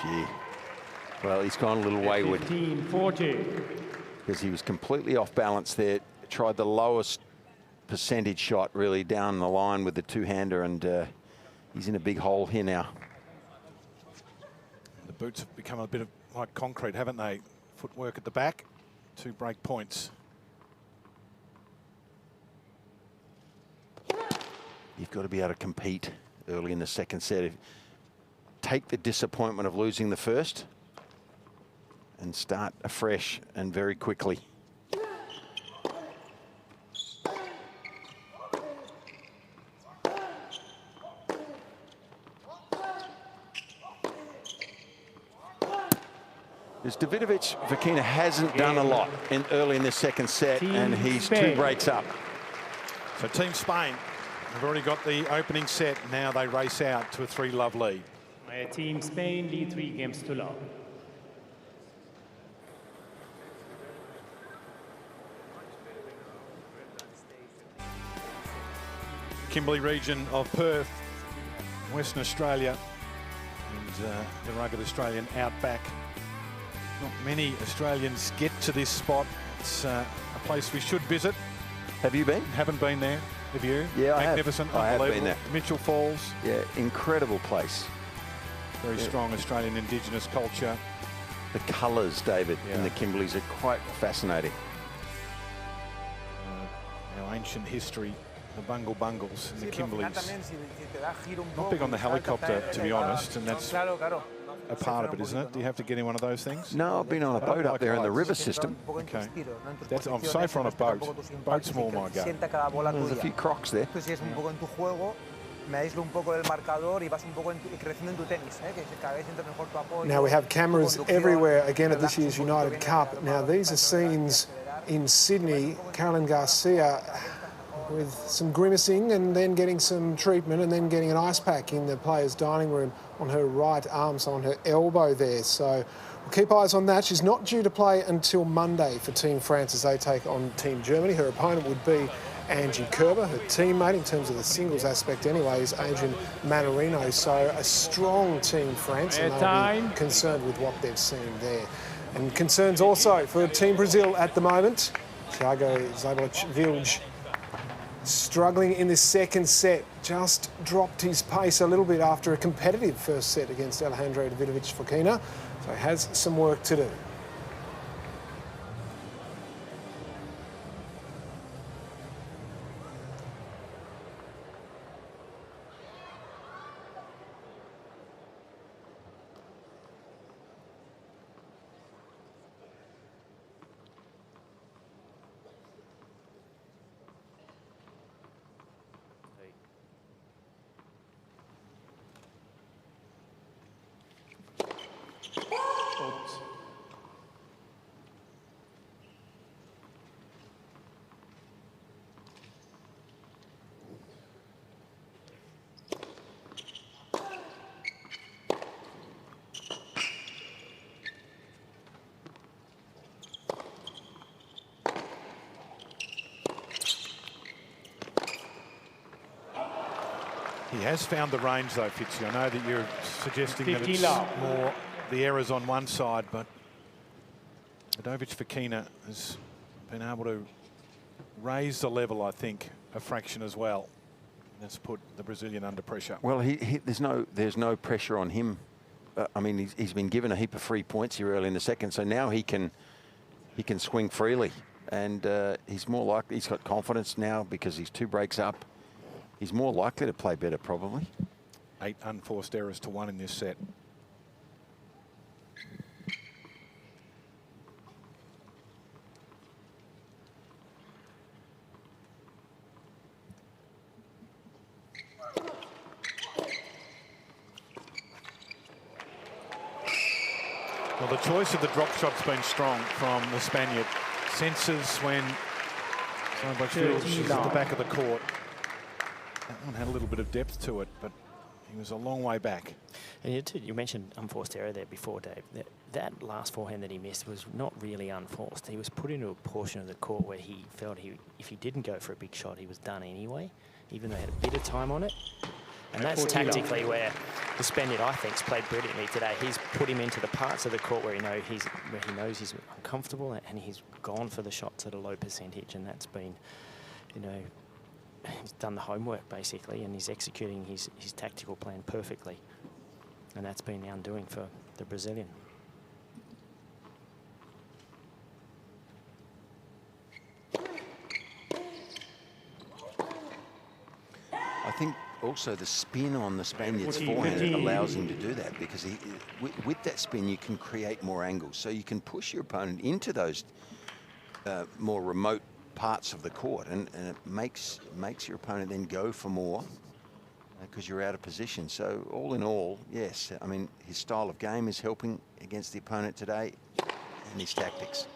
S3: Gee. Well, he's gone a little wayward.
S2: 15-14.
S3: Because he was completely off balance there. Tried the lowest percentage shot really down the line with the two-hander, and he's in a big hole here now.
S1: The boots have become a bit of like concrete, haven't they? Footwork at the back, 2 break points.
S3: You've got to be able to compete early in the second set. Take the disappointment of losing the first and start afresh and very quickly. Davidovich Fokina hasn't done a lot early in the second set, and he's 2 breaks up.
S1: So Team Spain have already got the opening set. Now they race out to a 3-love lead.
S2: Team Spain lead 3 games to love.
S1: Kimberley region of Perth, Western Australia, and the rugged Australian outback. Not many Australians get to this spot. It's a place we should visit.
S3: Have you been?
S1: Haven't been there. Have you?
S3: Yeah, I have.
S1: Magnificent,
S3: I have
S1: unbelievable.
S3: been there.
S1: Mitchell Falls.
S3: Yeah, incredible place.
S1: Very strong Australian Indigenous culture.
S3: The colours, David, in the Kimberleys are quite fascinating.
S1: Our ancient history, the Bungle Bungles and the Kimberleys. Not big on the helicopter, to be honest, and that's a part of it, isn't it? Do you have to get in one of those things?
S3: No, I've been on a boat up there in the river system.
S1: Okay. I'm safer on a boat. Boat's more my go.
S3: There's a few crocs there.
S6: Now we have cameras everywhere again at this year's United Cup. Now these are scenes in Sydney. Caroline Garcia with some grimacing and then getting some treatment and then getting an ice pack in the players' dining room on her right arm, so on her elbow there. So we'll keep eyes on that. She's not due to play until Monday for Team France as they take on Team Germany. Her opponent would be Angie Kerber. Her teammate, in terms of the singles aspect anyway, is Adrian Manarino. So a strong Team France, and they'll be concerned with what they've seen there. And concerns also for Team Brazil at the moment. Thiago Seyboth struggling in the second set, just dropped his pace a little bit after a competitive first set against Alejandro Davidovich Fokina, so he has some work to do.
S1: He has found the range though, Fitzy. I know that you're suggesting that it's more the errors on one side, but Davidovich Fokina has been able to raise the level, I think, a fraction as well. That's put the Brazilian under pressure.
S3: Well, there's no pressure on him. I mean, he's been given a heap of free points here early in the second, so now he can swing freely, and he's more likely. He's got confidence now because he's 2 breaks up. He's more likely to play better, probably.
S1: 8 unforced errors to 1 in this set. Well, the choice of the drop shot's been strong from the Spaniard. Senses when Seyboth is at the back of the court. That one had a little bit of depth to it, but he was a long way back.
S5: And you mentioned unforced error there before, Dave. That last forehand that he missed was not really unforced. He was put into a portion of the court where he felt if he didn't go for a big shot, he was done anyway, even though he had a bit of time on it. And that's tactically where the Spaniard, I think, has played brilliantly today. He's put him into the parts of the court where he knows he's uncomfortable, and he's gone for the shots at a low percentage, and that's been, he's done the homework basically, and he's executing his tactical plan perfectly. And that's been the undoing for the Brazilian.
S3: I think also the spin on the Spaniard's forehand allows him to do that, because with that spin you can create more angles, so you can push your opponent into those more remote parts of the court, and it makes your opponent then go for more because you're out of position. So all in all, yes, I mean, his style of game is helping against the opponent today, and his tactics.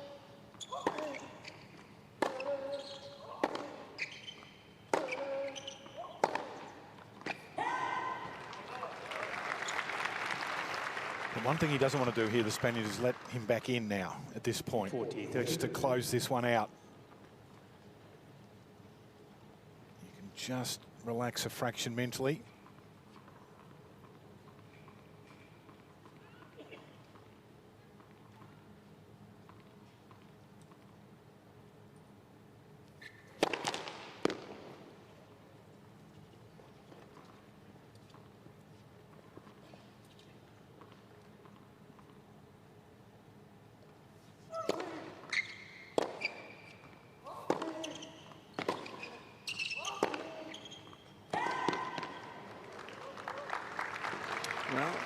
S1: The one thing he doesn't want to do here, the Spaniard, is let him back in now at this point, just to close this one out. You can just relax a fraction mentally.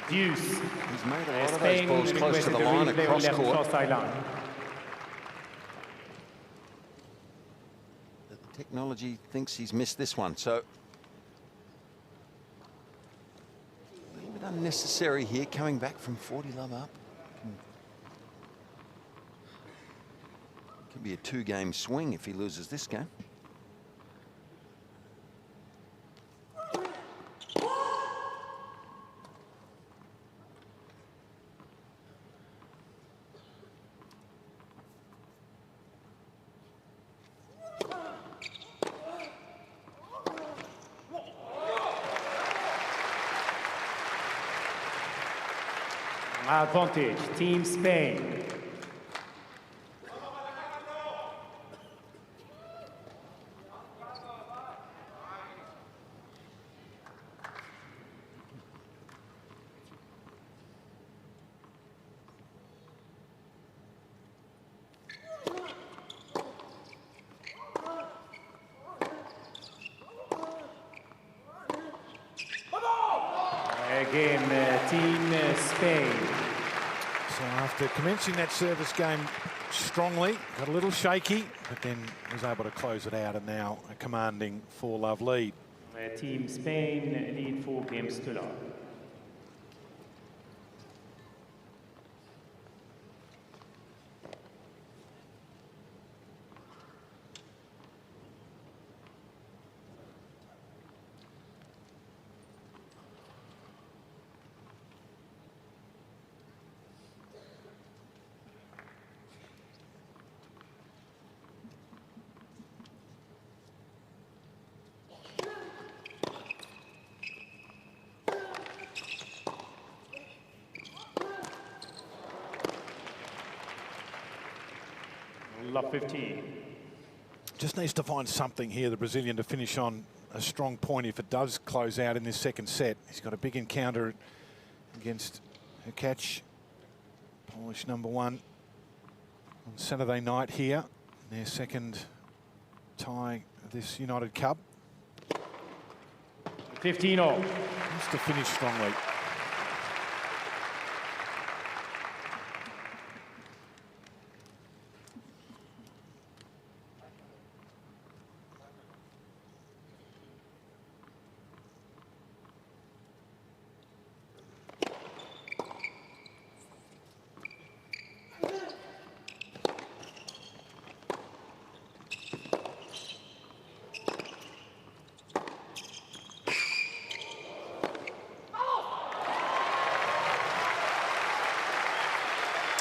S2: Deuce.
S3: He's made a lot of those balls close to the line across court. The technology thinks he's missed this one, so a little bit unnecessary here, coming back from 40 love up. Could be a 2-game swing if he loses this game.
S2: Advantage, Team Spain. Again, Team Spain.
S1: So after commencing that service game strongly, got a little shaky, but then was able to close it out, and now a commanding 4-love lead.
S2: Team Spain lead 4 games to love. Love 15.
S1: Just needs to find something here, the Brazilian, to finish on a strong point if it does close out in this second set. He's got a big encounter against Hologic, Polish #1, on Saturday night here. Their second tie of this United Cup.
S2: 15-all.
S1: Needs to finish strongly.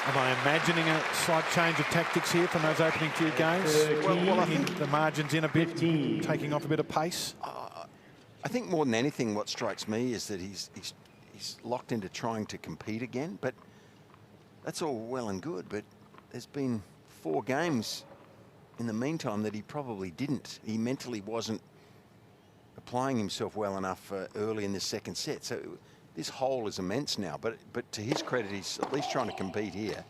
S1: Am I imagining a slight change of tactics here from those opening few games? Well, I think the margin's in a bit, taking off a bit of pace.
S3: I think more than anything, what strikes me is that he's locked into trying to compete again. But that's all well and good. But there's been 4 games in the meantime that he probably didn't. He mentally wasn't applying himself well enough early in the second set. So this hole is immense now, but to his credit, he's at least trying to compete here.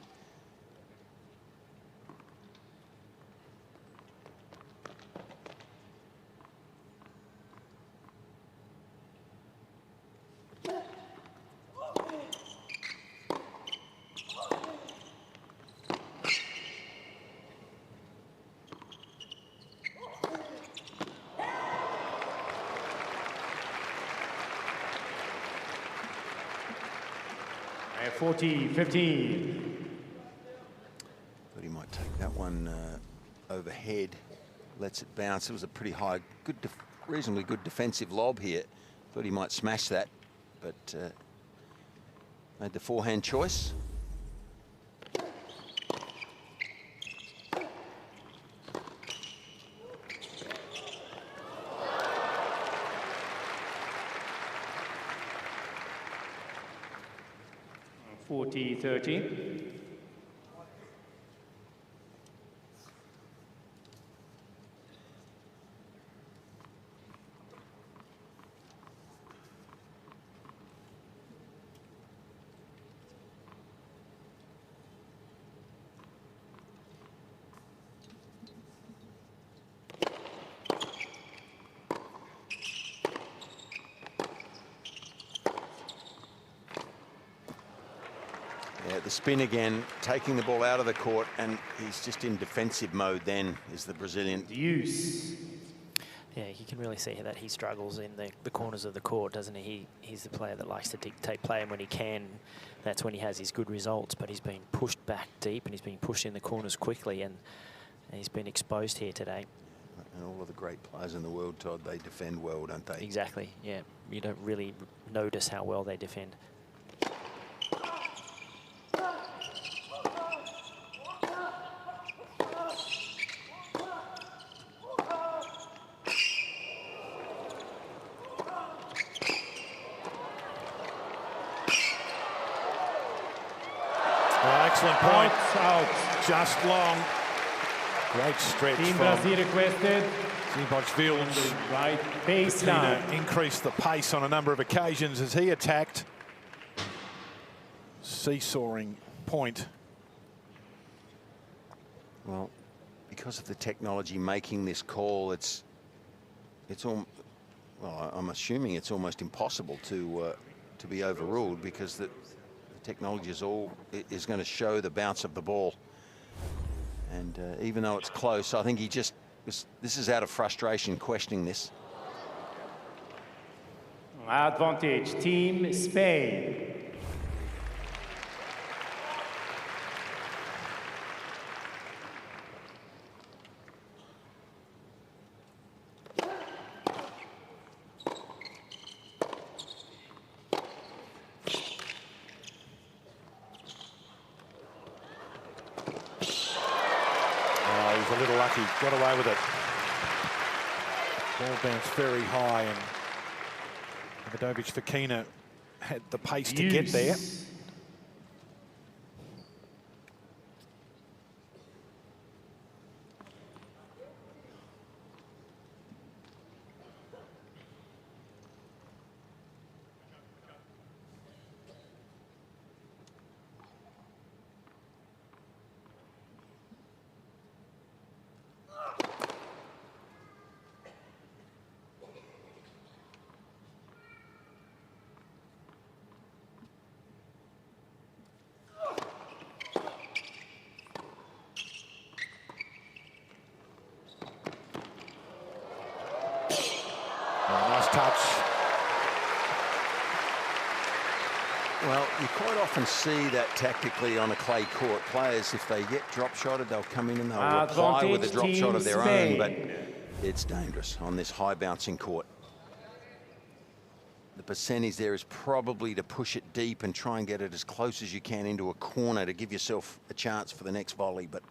S2: At 40-15.
S3: Thought he might take that one overhead, lets it bounce. It was a pretty high, reasonably good defensive lob here. Thought he might smash that, but made the forehand choice.
S2: $40-13.
S3: Yeah, the spin again, taking the ball out of the court, and he's just in defensive mode then, is the Brazilian.
S2: Use.
S5: Yeah, you can really see that he struggles in the corners of the court, doesn't he? He's the player that likes to dictate play, and when he can, that's when he has his good results. But he's been pushed back deep, and he's been pushed in the corners quickly, and he's been exposed here today.
S3: And all of the great players in the world, Todd, they defend well, don't they?
S5: Exactly, yeah. You don't really notice how well they defend.
S1: Excellent point.
S2: Out.
S1: Just long. Great stretch
S2: Team
S1: from
S2: Brazil requested.
S1: Seyboth.
S2: Right baseline.
S1: Increased the pace on a number of occasions as he attacked. Seesawing point.
S3: Well, because of the technology making this call, it's all. Well, I'm assuming it's almost impossible to be overruled, because the technology is going to show the bounce of the ball. And even though it's close, I think he just this is out of frustration, questioning this.
S2: Advantage, Team Spain.
S1: A little lucky, got away with it. Ball bounced very high, and Davidovich Fokina had the pace to get there. Nice touch.
S3: Well, you quite often see that tactically on a clay court. Players, if they get drop shotted, they'll come in and they'll reply with a drop shot of their own, but it's dangerous on this high bouncing court. The percentage there is probably to push it deep and try and get it as close as you can into a corner to give yourself a chance for the next volley, but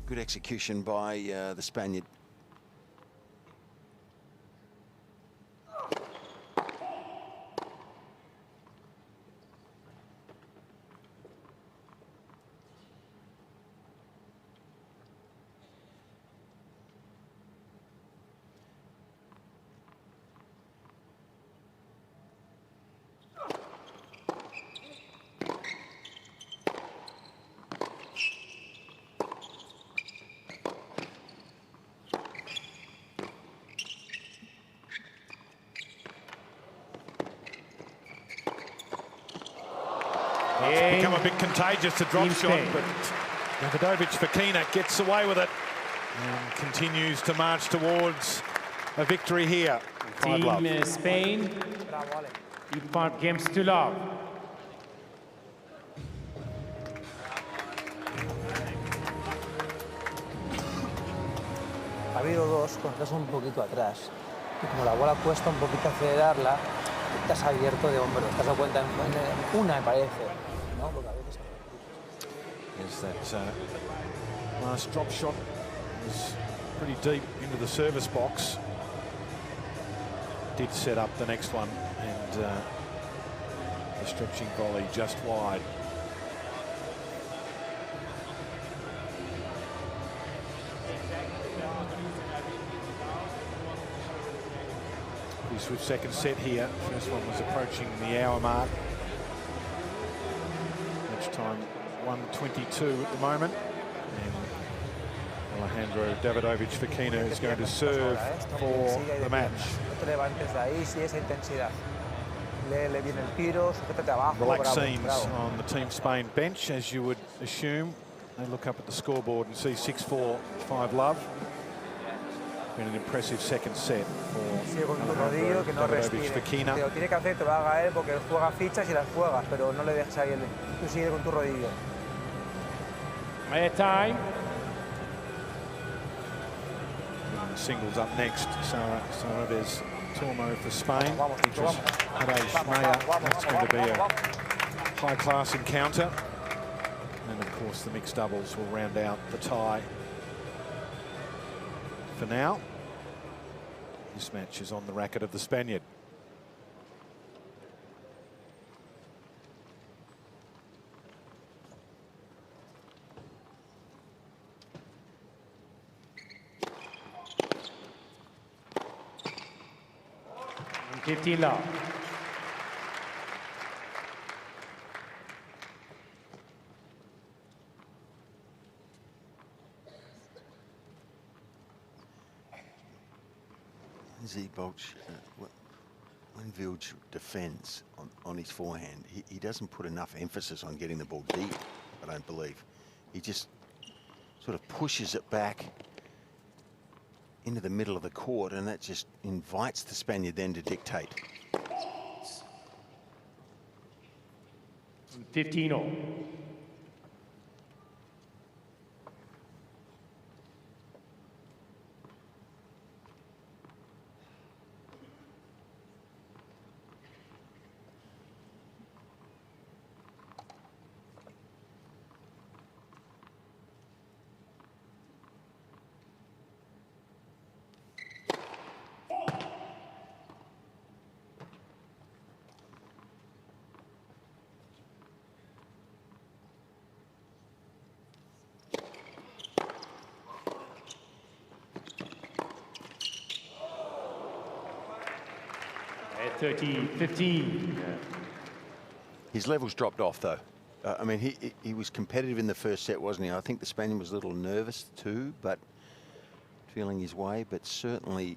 S3: good execution by the Spaniard.
S1: become a bit contagious to drop
S2: Team
S1: shot,
S2: Spain.
S1: but Davidovich Fokina gets away with it and continues to march towards a victory here. 5-love.
S2: Team Spain. Eat Park games to love.
S7: Ha habido dos cuando estás un poquito atrás y como la bola cuesta un poquito acelerarla, te has abierto de hombro. ¿Te has dado cuenta? En una, me parece, ¿no? Porque a veces...
S1: Yes, that last drop shot was pretty deep into the service box. Did set up the next one, and the stretching volley just wide. With second set here. First one was approaching the hour mark. Match time 1:22 at the moment. And Alejandro Davidovich Fokina is going to serve for the match.
S7: No te levantes de ahí, sigue esa intensidad. Léele bien el tiro, sujétate abajo.
S1: Relaxed
S7: bravo,
S1: scenes
S7: bravo.
S1: on the Team Spain bench, as you would assume. They look up at the scoreboard and see 6-4, 5-love. Been an impressive second set for
S7: Sigue con tu rodillo, que no
S1: Davidovich
S7: respire.
S1: Fokina.
S7: Te lo tiene que hacer, te va a caer porque él juega fichas y las juegas, pero no le dejes ahí. Tú sigue con tu rodillo.
S2: Time.
S1: Singles up next. So there's Tormo for Spain.
S7: Vamos,
S1: Features Hade Schmeyer. That's going to be a high-class encounter. And of course the mixed doubles will round out the tie. For now, this match is on the racket of the Spaniard.
S2: And 15 love.
S3: Seyboth, when Vilj defends on his forehand, he doesn't put enough emphasis on getting the ball deep, I don't believe. He just sort of pushes it back into the middle of the court, and that just invites the Spaniard then to dictate.
S2: 15-0. At 30-15.
S3: His levels dropped off, though. I mean, he was competitive in the first set, wasn't he? I think the Spaniard was a little nervous too, but feeling his way. But certainly,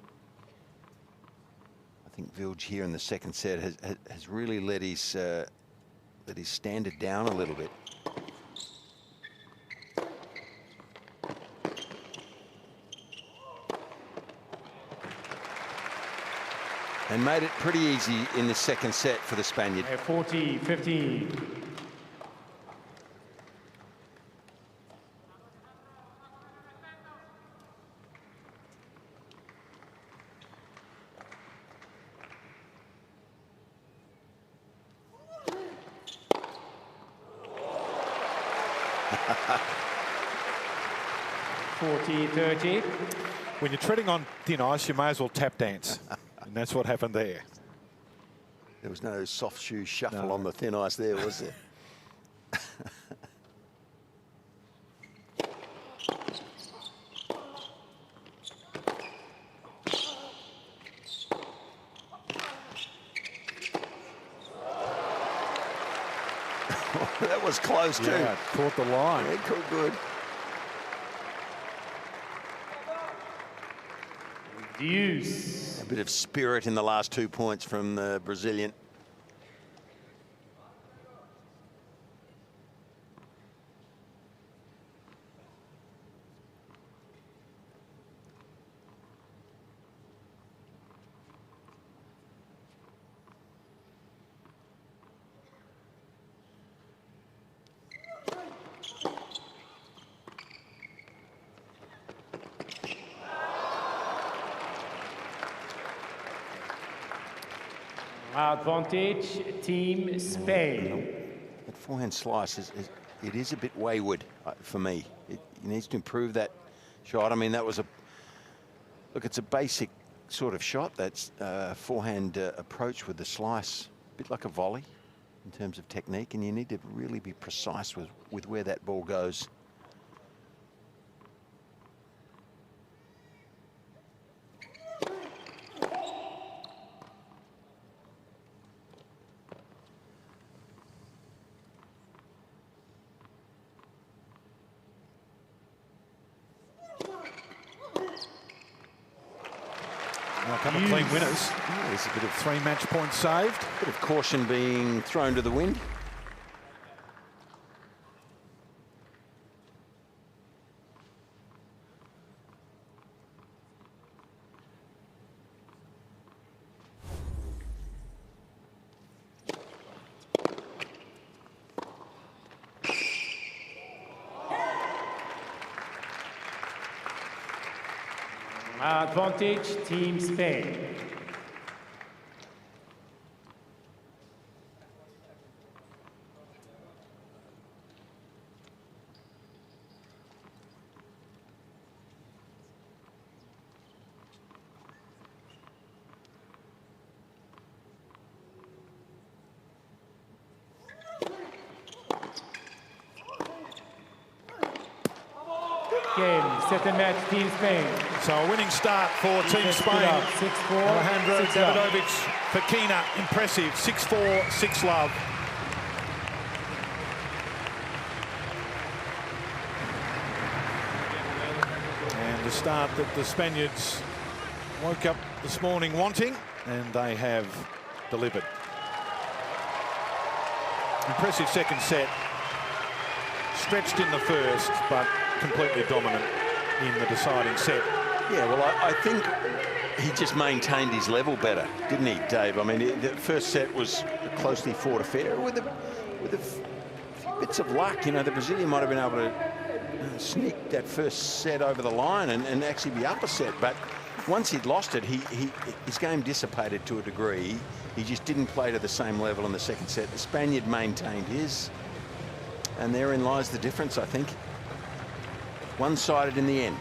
S3: I think Vilj here in the second set has really let his standard down a little bit. And made it pretty easy in the second set for the Spaniard.
S2: At 40-15.
S1: When you're treading on thin ice, you may as well tap dance. And that's what happened there.
S3: There was no soft shoe shuffle on the thin ice there, was there? That was close too.
S1: Yeah, caught the line.
S3: Yeah, caught good.
S2: Deuce.
S3: A bit of spirit in the last 2 points from the Brazilian.
S2: Advantage, Team Spain.
S3: That forehand slice it is a bit wayward for me. He needs to improve that shot. I mean, that was it's a basic sort of shot. That's forehand approach with the slice, a bit like a volley in terms of technique, and you need to really be precise with where that ball goes.
S1: A couple of clean winners.
S3: Yeah, there's a bit of
S1: 3 match points saved.
S3: Bit of caution being thrown to the wind.
S2: Advantage, Team Spain. Game, set and match, Team Spain.
S1: So a winning start for Team Spain.
S2: 6-4,
S1: Alejandro
S2: 6 love.
S1: Davidovich Fokina, impressive. 6-4, 6-love. And the start that the Spaniards woke up this morning wanting, and they have delivered. Impressive second set. Stretched in the first, but completely dominant in the deciding set.
S3: Yeah, well, I think he just maintained his level better, didn't he, Dave? I mean, the first set was a closely fought affair with a few bits of luck. You know, the Brazilian might have been able to sneak that first set over the line and actually be up a set. But once he'd lost it, his game dissipated to a degree. He just didn't play to the same level in the second set. The Spaniard maintained his, and therein lies the difference, I think. One-sided in the end.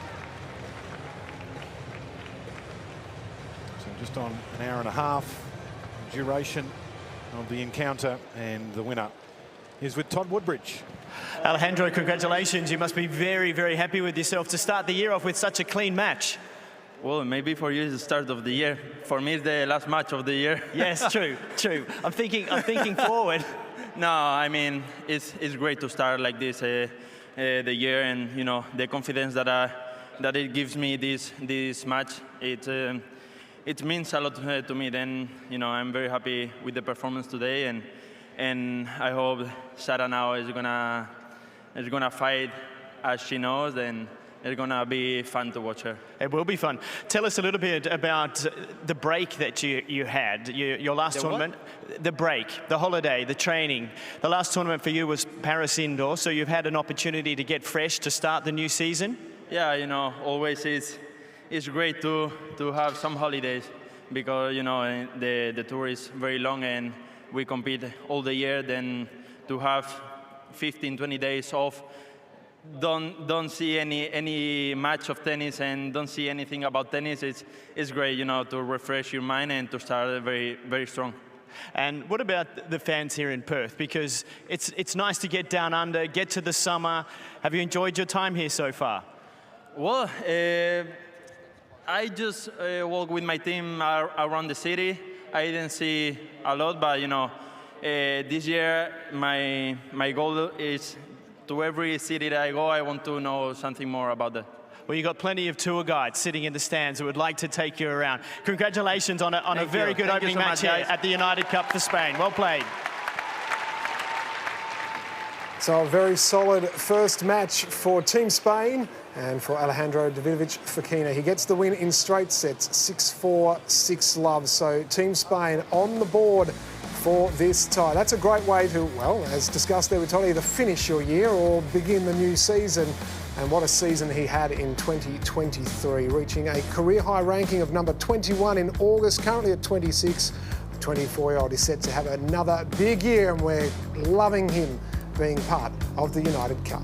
S1: So just on an hour and a half duration of the encounter, and the winner is with Todd Woodbridge.
S8: Alejandro, congratulations. You must be very, very happy with yourself to start the year off with such a clean match.
S9: Well, maybe for you it's the start of the year. For me, it's the last match of the year.
S8: Yes, true, true. I'm thinking forward.
S9: No, I mean, it's great to start like this the year, and you know, the confidence that it gives me this match. It means a lot to me. Then, you know, I'm very happy with the performance today, and I hope Sarah now is gonna fight as she knows, and it's gonna be fun to watch her.
S8: It will be fun. Tell us a little bit about the break that you had, your last tournament. The break, the holiday, the training. The last tournament for you was Paris Indoor, so you've had an opportunity to get fresh to start the new season.
S9: Yeah, you know, always it's great to have some holidays, because you know the tour is very long and we compete all the year. Then to have 15-20 days off, don't see any match of tennis and don't see anything about tennis, it's great, you know, to refresh your mind and to start very, very strong.
S8: And what about the fans here in Perth? Because it's nice to get down under, get to the summer. Have you enjoyed your time here so far?
S9: Well, I just walk with my team around the city. I didn't see a lot, but you know, this year my goal is, to every city that I go, I want to know something more about that.
S8: Well, you've got plenty of tour guides sitting in the stands who would like to take you around. Congratulations on a very good opening match here at the United Cup for Spain. Well played.
S6: So a very solid first match for Team Spain and for Alejandro Davidovich Fokina. He gets the win in straight sets, 6-4, 6-love. So Team Spain on the board for this tie. That's a great way to, well, as discussed there with Todd, either finish your year or begin the new season. And what a season he had in 2023, reaching a career high ranking of number 21 in August, currently at 26 The 24-year-old is set to have another big year, and we're loving him being part of the United Cup.